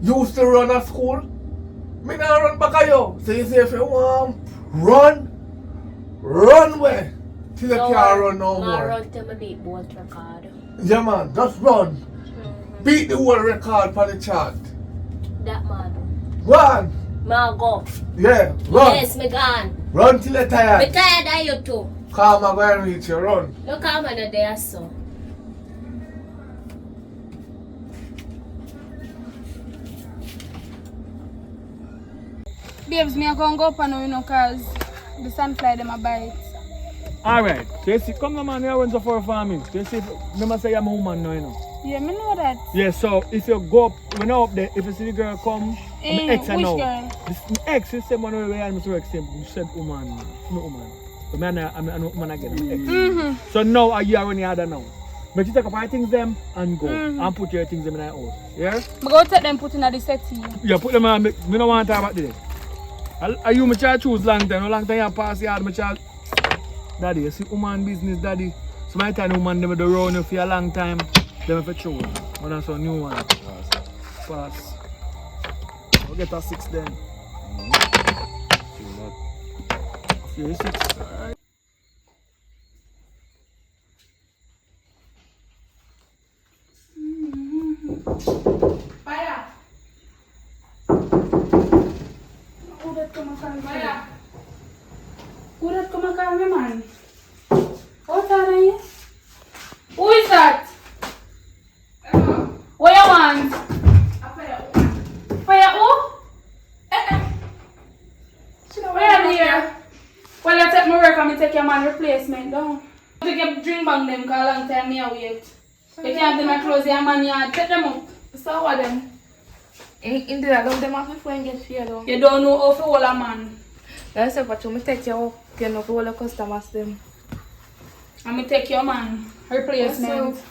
used to run at school? Me not run back at you. So you say, if you want run where? Till you can't run no more. run till me beat bolt record. Yeah man, just run. Beat the whole record for the chart. That man. Go on. Ma go. Yeah, run. Yes, me gone. Run till you're Me tired. tired of you too. Come and go and reach you, run. Look how man are there so. Babes, me a go up and you know, cause the sunfly them a bite. Alright, so you see, come on man, you went so far farming. So you see, remember say I'm a woman now, you know. Yeah, me know that. Yeah, so if you go up, when you're up there, if you see the girl come, I'm ex I which know. girl? This ex is the one where I'm so extreme. You said woman, no woman. But I'm a woman again, I'm ex. So now are you already other now? But you take up your things them and go and put your things them in the house. Yeah? Me go take them put in the settee. Yeah, put them on, me don't want to talk about this. Are you my child choose long time? No long time you pass yard, my child. Daddy, you see woman business, daddy. So my time woman them do run you for a long time. Them have to choose. When I saw new one. Pass. We'll get a 6 then. Yeah, 6. Alright. Fire! Who that come and call me? Fire! Who that come and call me, man? What are you? Who is that? What you want? Fire who? Where are you here? Well, you take my work and me take your man replacement down. Take your drink bag them, cause a long time me a wait. You can't do my clothes, your man yard. Take them up. So what them? Indeed, I love them after when get fear though. You don't know how to hold a man. That's it, but you take your up, you know, for all the customers them. And me take your man replacement.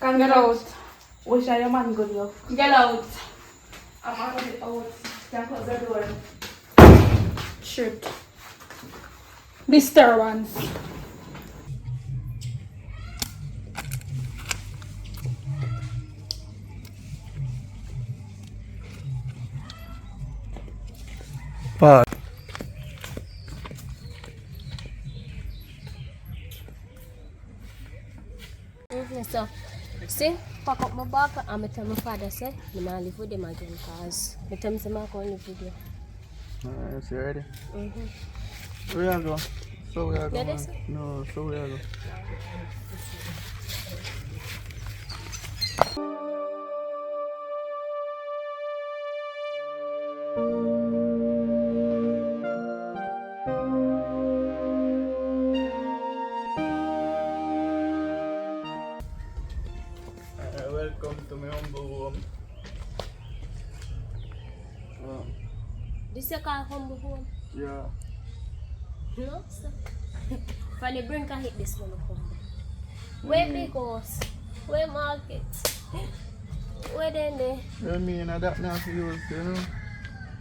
Can Get out. Wish I your man good love. Get out. I'm out of it out. Can close the door. Shit. Disturbance. Pause. So, see, pack up my bag and I tell my father say, I'm not live with them again because I tell him I'm going to live with you. Alright, you ready? Mm-hmm. Where you go? So where you go, Yeah, man? this one? No, so where you go? Welcome to my humble home. This is called humble home. Yeah. No, sir. From the brink I hit this one humble. Where big house? Where market? Where then there? I mean, that now for use, you know?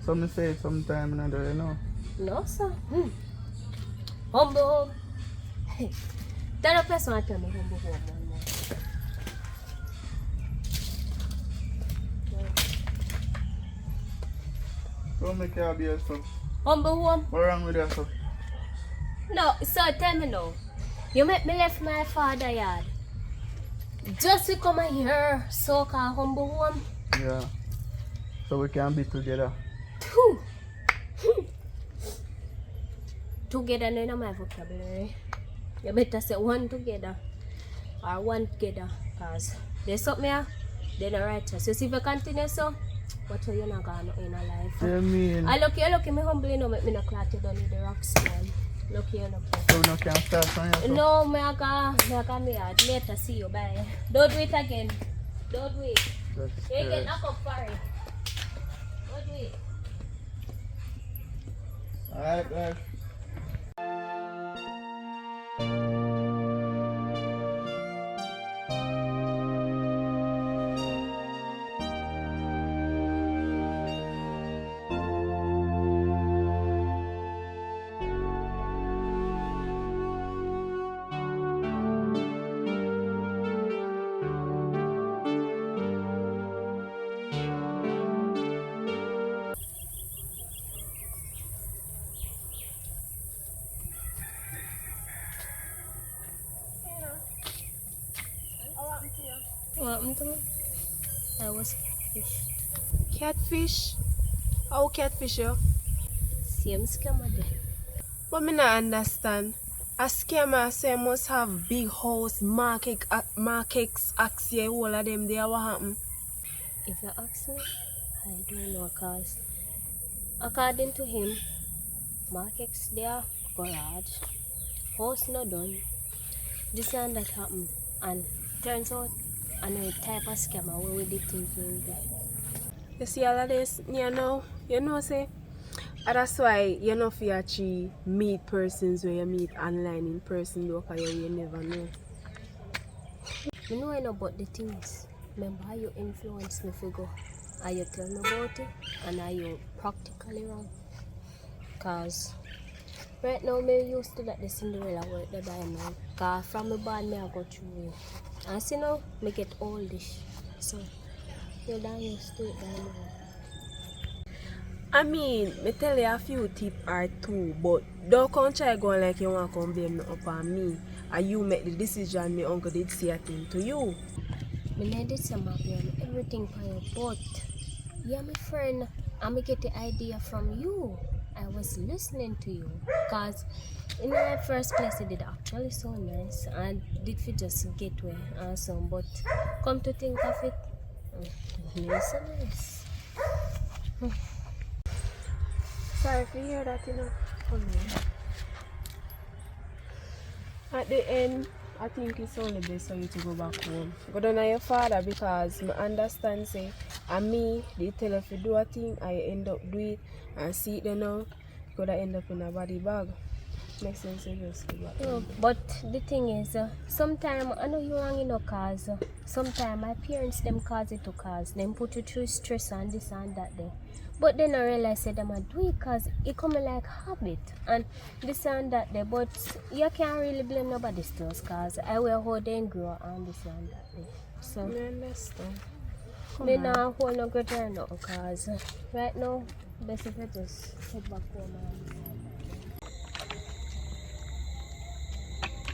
Some say it sometime another, you know? No, sir. Humble home. Tell the person I tell me humble home one more. Don't make your beer stuff. Humble home? What wrong with that stuff? No, sir, tell me now. You make me left my father yard. Just to come here, so-called humble home. Yeah. So we can be together. Two. Together no in my vocabulary. You better say one together or one together, cause there's something here, they're not righteous. You see if you continue so, what you're not gonna in a life. I mean, I look here, me humble, you know, make me not clot you down with the rock stone. Look here. so we no can start from here. So. No, me come here. Later, see you, bye. Don't do it again. Don't do it. You get knocked up for it. Don't do it. Alright, guys. What happened to me? I was fish. Catfish? How catfish you? Same scammer there. But me not understand. A scammer say must have big house, markets, ask you all of them there. What happen? If you ask me, I don't know, cause according to him, markets there, garage, house not done. This and that happen, and turns out I know type of scammer where we did thinking there. You see all of this, you know say, and that's why you know if you actually meet persons where you meet online in person though, because you never know. You know I know about the things. Remember how you influence me to go. How you tell me about it and how you practically wrong. Cause right now me used to let the Cinderella work the by now. Cause from my band me I go through it. And see now me get oldish. So you're done used to it by now. I mean, me tell you a few tips or two, but don't come try going like you want to come blame up on me. And you make the decision my uncle did say a thing to you. Me need this some blame everything for you, but you're my friend and me get the idea from you. I was listening to you. Cause in the first place it did actually so nice and did for just get way awesome, but come to think of it, it's so nice. Sorry if you hear that, you know. At the end, I think it's only best for you to go back home. Go down to your father because I understand say, and me, they tell if you do a thing, I end up do it and see it then now, you could end up in a body bag. Makes sense to just go back home. But the thing is, sometimes I know you're wrong in no cause. Sometimes my parents them cause it to cause. Them put you through stress and this and that there. But then I realize that them do it cause it come like habit and this and that there. But you can't really blame nobody still cause I will hold them grow and this and that there. So I understand. me now hold no grudge or nothing cause right now best if I just head back home and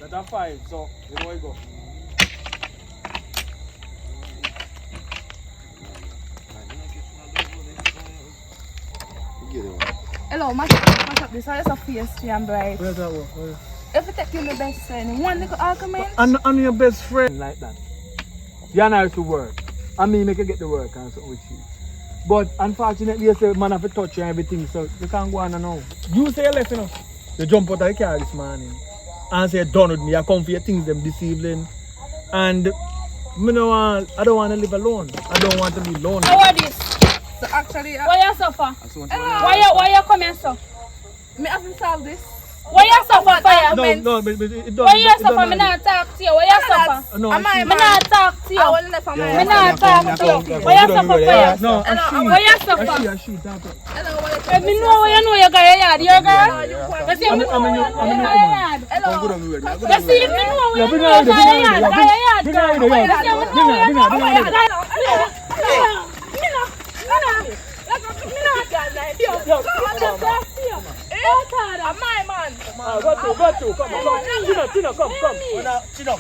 That's a 5, so you know where you go. Get it. Hello, mash up this. I just a face and bright. Where's that one? Where? If you take you my best friend, one little argument. And your best friend like that. You and I to work. And me make you get the work and something with you. But unfortunately, you say man have to touch you and everything, so you can't go on now. You say you left, you know. You jump out of the car this morning and say you're done with me. I come for your things them this evening. And I don't want to live alone. I don't want to be lonely. How are this? So actually, Why you suffer? Why you come here, sir? me have to solve this. Why you suffer for you? No, but it don't. Why you suffer? Me not talk to you. Why you suffer? No, Am I Me not talk to you. I will left for my Me not talk to you. Why you suffer for you? No, Why you suffer? a she, that one. Hello, what Let me know where you know you got your yard. Your girl. You see, me know where you got your yard. You see, me know where you know you got your yard. Got your yard, girl. You see, me know where you know you got your yard. am my man? Go to, come on. Tina, come.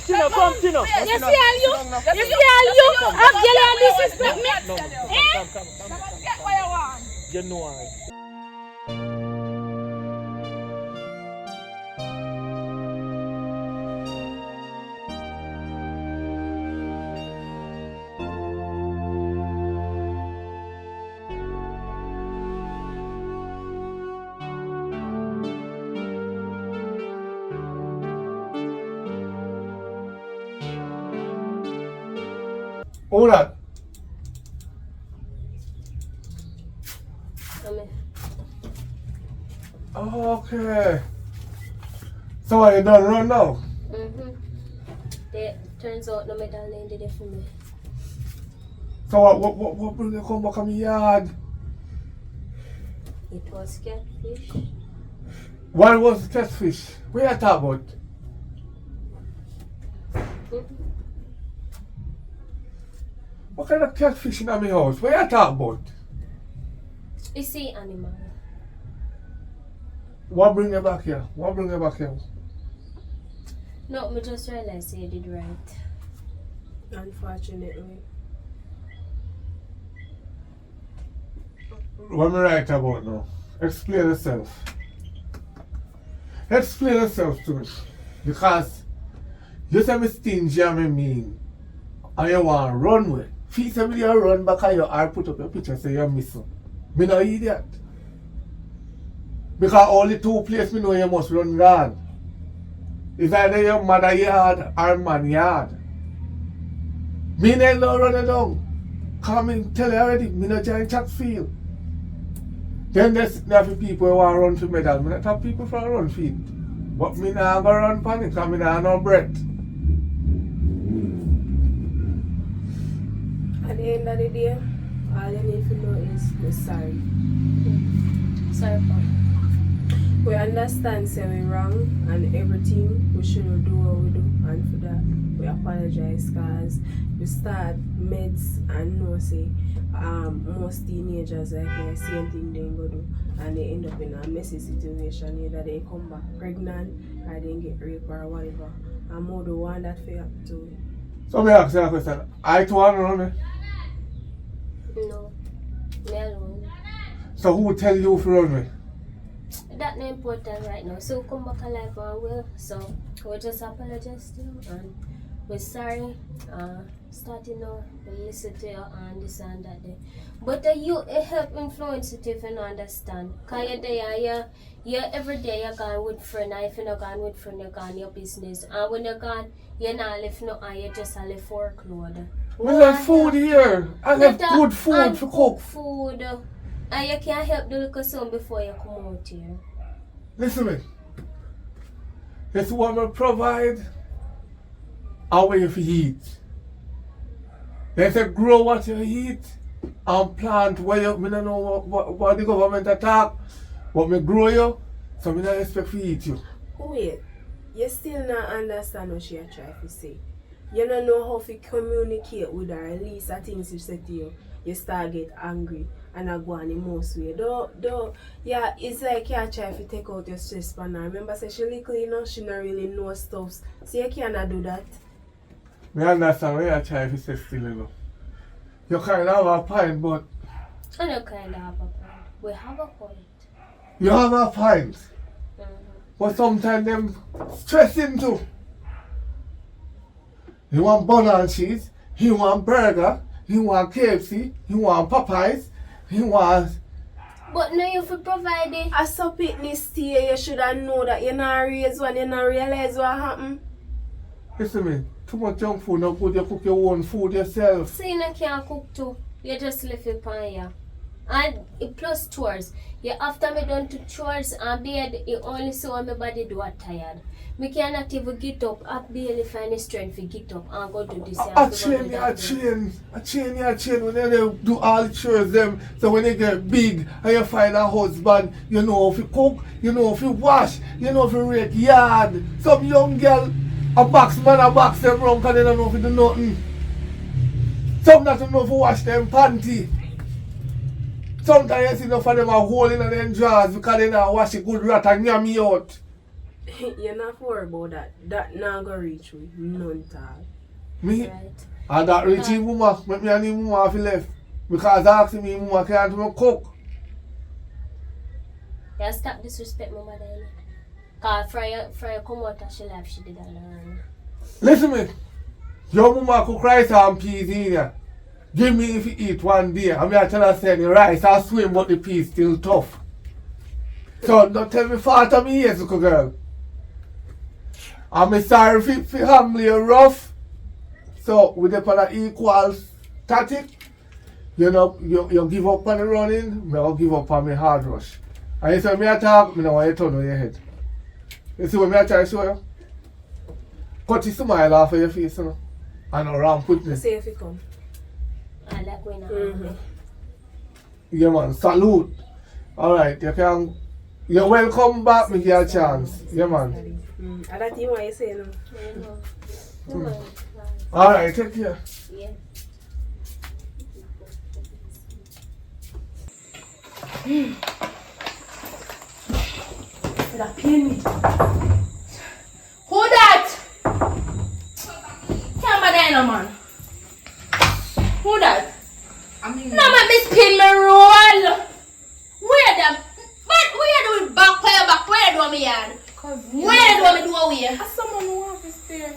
Tina, come. You see all you? You see all you? I've girl and disrespect me. Get what you want. You know I. Hold on. Okay. So are you done run now? Turns out no medal name did it for me. So what bring you come back on my yard? It was catfish. What was the catfish? What you talk about? What kind of catfish in my house? What you talk about? You see animal. What bring you back here? What bring you back here? No, me just realized you did right. Unfortunately. What am I right about now? Explain yourself. Explain yourself to me. Because you say me stingy and me mean. And you want to run with. Feel say me you run back and you are put up your picture say you're missing. Me no idiot. Because only two places me know you must run gone. It's either your mother yard or man yard. Me no run down. Come in tell you already, me no join Chatfield. Then there's the people who want to run for medal. Me not have people for run for it. But me not go run panic because me not have no breath. At the end of the day, all you need to know is we're sorry. Sorry, Papa. We understand say we're wrong and everything we shouldn't do what we do, and for that we apologize because we start meds and know say most teenagers like the same thing they go do and they end up in a messy situation, either they come back pregnant or they get raped or whatever. And more the one that fair to. So me ask you a question. I too want to run me. No, me alone. So who tell you to run me? That not important right now. So come back alive and well. So we just apologize to you and we're sorry. Starting now, we listen to you and this and that. Day. But you help influence it if you don't understand. Cause you're there, you're every day you're gone with friend. And if you're not gone with friend, you're gone your business. And when you're gone, you're not left no and you just a left workload. We left food here. I left good food for cook. Food. And you can't help the little son before you come out here. Listen to me. This what I provide. How will you eat? They say grow what you eat and plant where you, I don't know what the government attack, but me grow you, so I don't expect to eat you. Wait, you still not understand what she try to say. You don't know how to communicate with her, at least the things she said to you. You start get angry and I go on the most way. Yeah, it's like you try to take out your stress on her. Remember, say she little, you know, she don't really know stuff. So you cannot do that. I understand what you try to say still, you know. You kind of have a point, but I don't kind of have a point. We have a point. You have a point. But sometimes them stressing too. He want bun and cheese, he want burger, he want KFC, he want Popeyes, he want... But now you fi provide it. As a pitney stay, you should have know that you're not raised when you not realize what happened. Listen me, too much junk food, no good, you cook your own food yourself. So you can't cook too. You just leave it on here. And plus chores. You after me done to chores and bed, you only see when my body do it tired. Me cannot even get up, I barely find the strength to get up and go do this. I train when you do all the chores them. So when you get big and you find a husband, you know if you cook, you know if you wash, you know if you rake yard. Some young girl, a box man, a box them wrong because they don't know if you do nothing. Some not know if you wash them panty. Sometimes you see enough of them are holding in them drawers because they don't wash it good rat and yam me out. You're not worried about that. That not gonna reach me. None talk. Me? Right. And that rich woman, make me and him woman have left. Because asking me woman can't even cook. Yeah, stop disrespect my mother. Because Freya come out and she laugh, she did that learn. Listen me. Your mama cook rice and peas in here. Give me if you eat one day. I'm going to tell her say the rice I swim but the peas still tough. So don't tell me 40 me years ago, girl. I'm sorry if family are rough. So with the on an equal static, you know, you give up on the running, I'll give up on my hard rush. And you see when I talk, I don't want you to turn on your head. You see what I try to show you? Cut the smile off of your face, you know. And no ramp with me. Say if you come. I like when I'm Yeah man, salute. Alright, you can... You're welcome back, me give a chance. Yeah man. And that you want you say no. Alright, take care. Yeah. That pain me. Who that? Camera there, no man. Who that? I mean, No man, this pin me roll. Where them? But where do we back? Where do me yard? Where do me do away? as someone who wants to stay.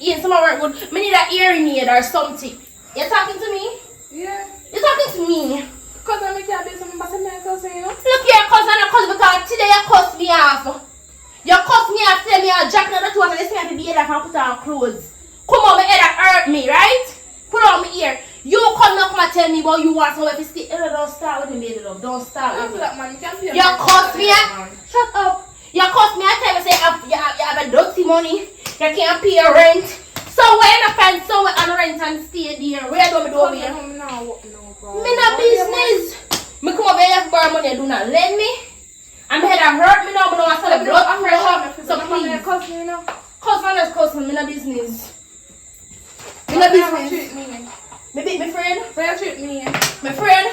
Yeah, someone work good. Me need a hearing aid or something. You talking to me? Yeah. You talking to me? Because I make you do something about my cousin, you know? Look here, cousin, because today you cuss me off. You cuss me off, tell me a jack now that you want to listen to be here and put on clothes. Come on, my head that hurt me, right? Put on my ear. You come and tell me what you want, so if you stay, don't start with me, baby love. Don't start with me. That man, you can't be a You man. cuss me off. Shut up. You cuss me off, tell me say you have a dirty money. You can't pay your rent. So where you find somewhere on rent and stay there? Where do we do over here? Me no business. Me come over here for borrow money, do not lend me. And my head a hurt me now, me don't want to sell blood pressure. So please. Cousin, me no business. Me no business. Me beat my friend. So you treat me. My friend.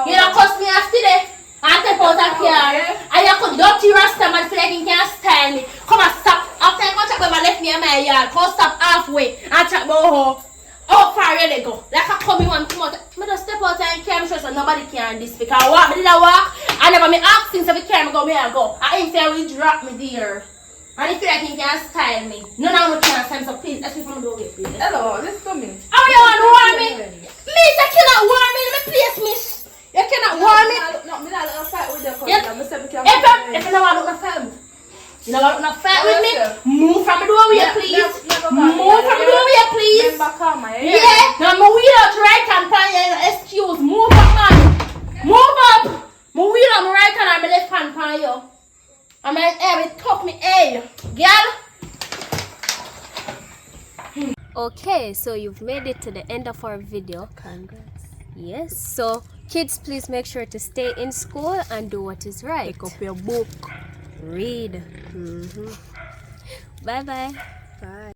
You don't cuss me off today. I take out a car. And you could dirty rasta man feel like you can't style me. Come and stop. After you come check where my left me in my yard. Come stop halfway and check about how far you they go. Like I come in and come out. Me just step out and carry me so nobody can this. Because I walk, me did I walk. I never me ask things if you carry me go, me I go. I ain't fair will drop me there. And if you like you can style me. None of them can stand, so please, let's see from the way, please. Hello, listen to me. How you want to warn me? Me, you cannot warn me. Let me place me. You cannot warn me. No, me not let fight with you. If you don't want to fight with me, you don't want to fight with me, move from the doorway, please. Move from the doorway, please. Yeah, now my wheel out right hand, excuse. Move up, man. Move up. My wheel on my right hand and my left hand, pan you. I'm like, hey, talk me, hey, girl. Okay, so you've made it to the end of our video. Congrats. Yes, so kids, please make sure to stay in school and do what is right. Pick up your book. Read. Bye-bye. Bye.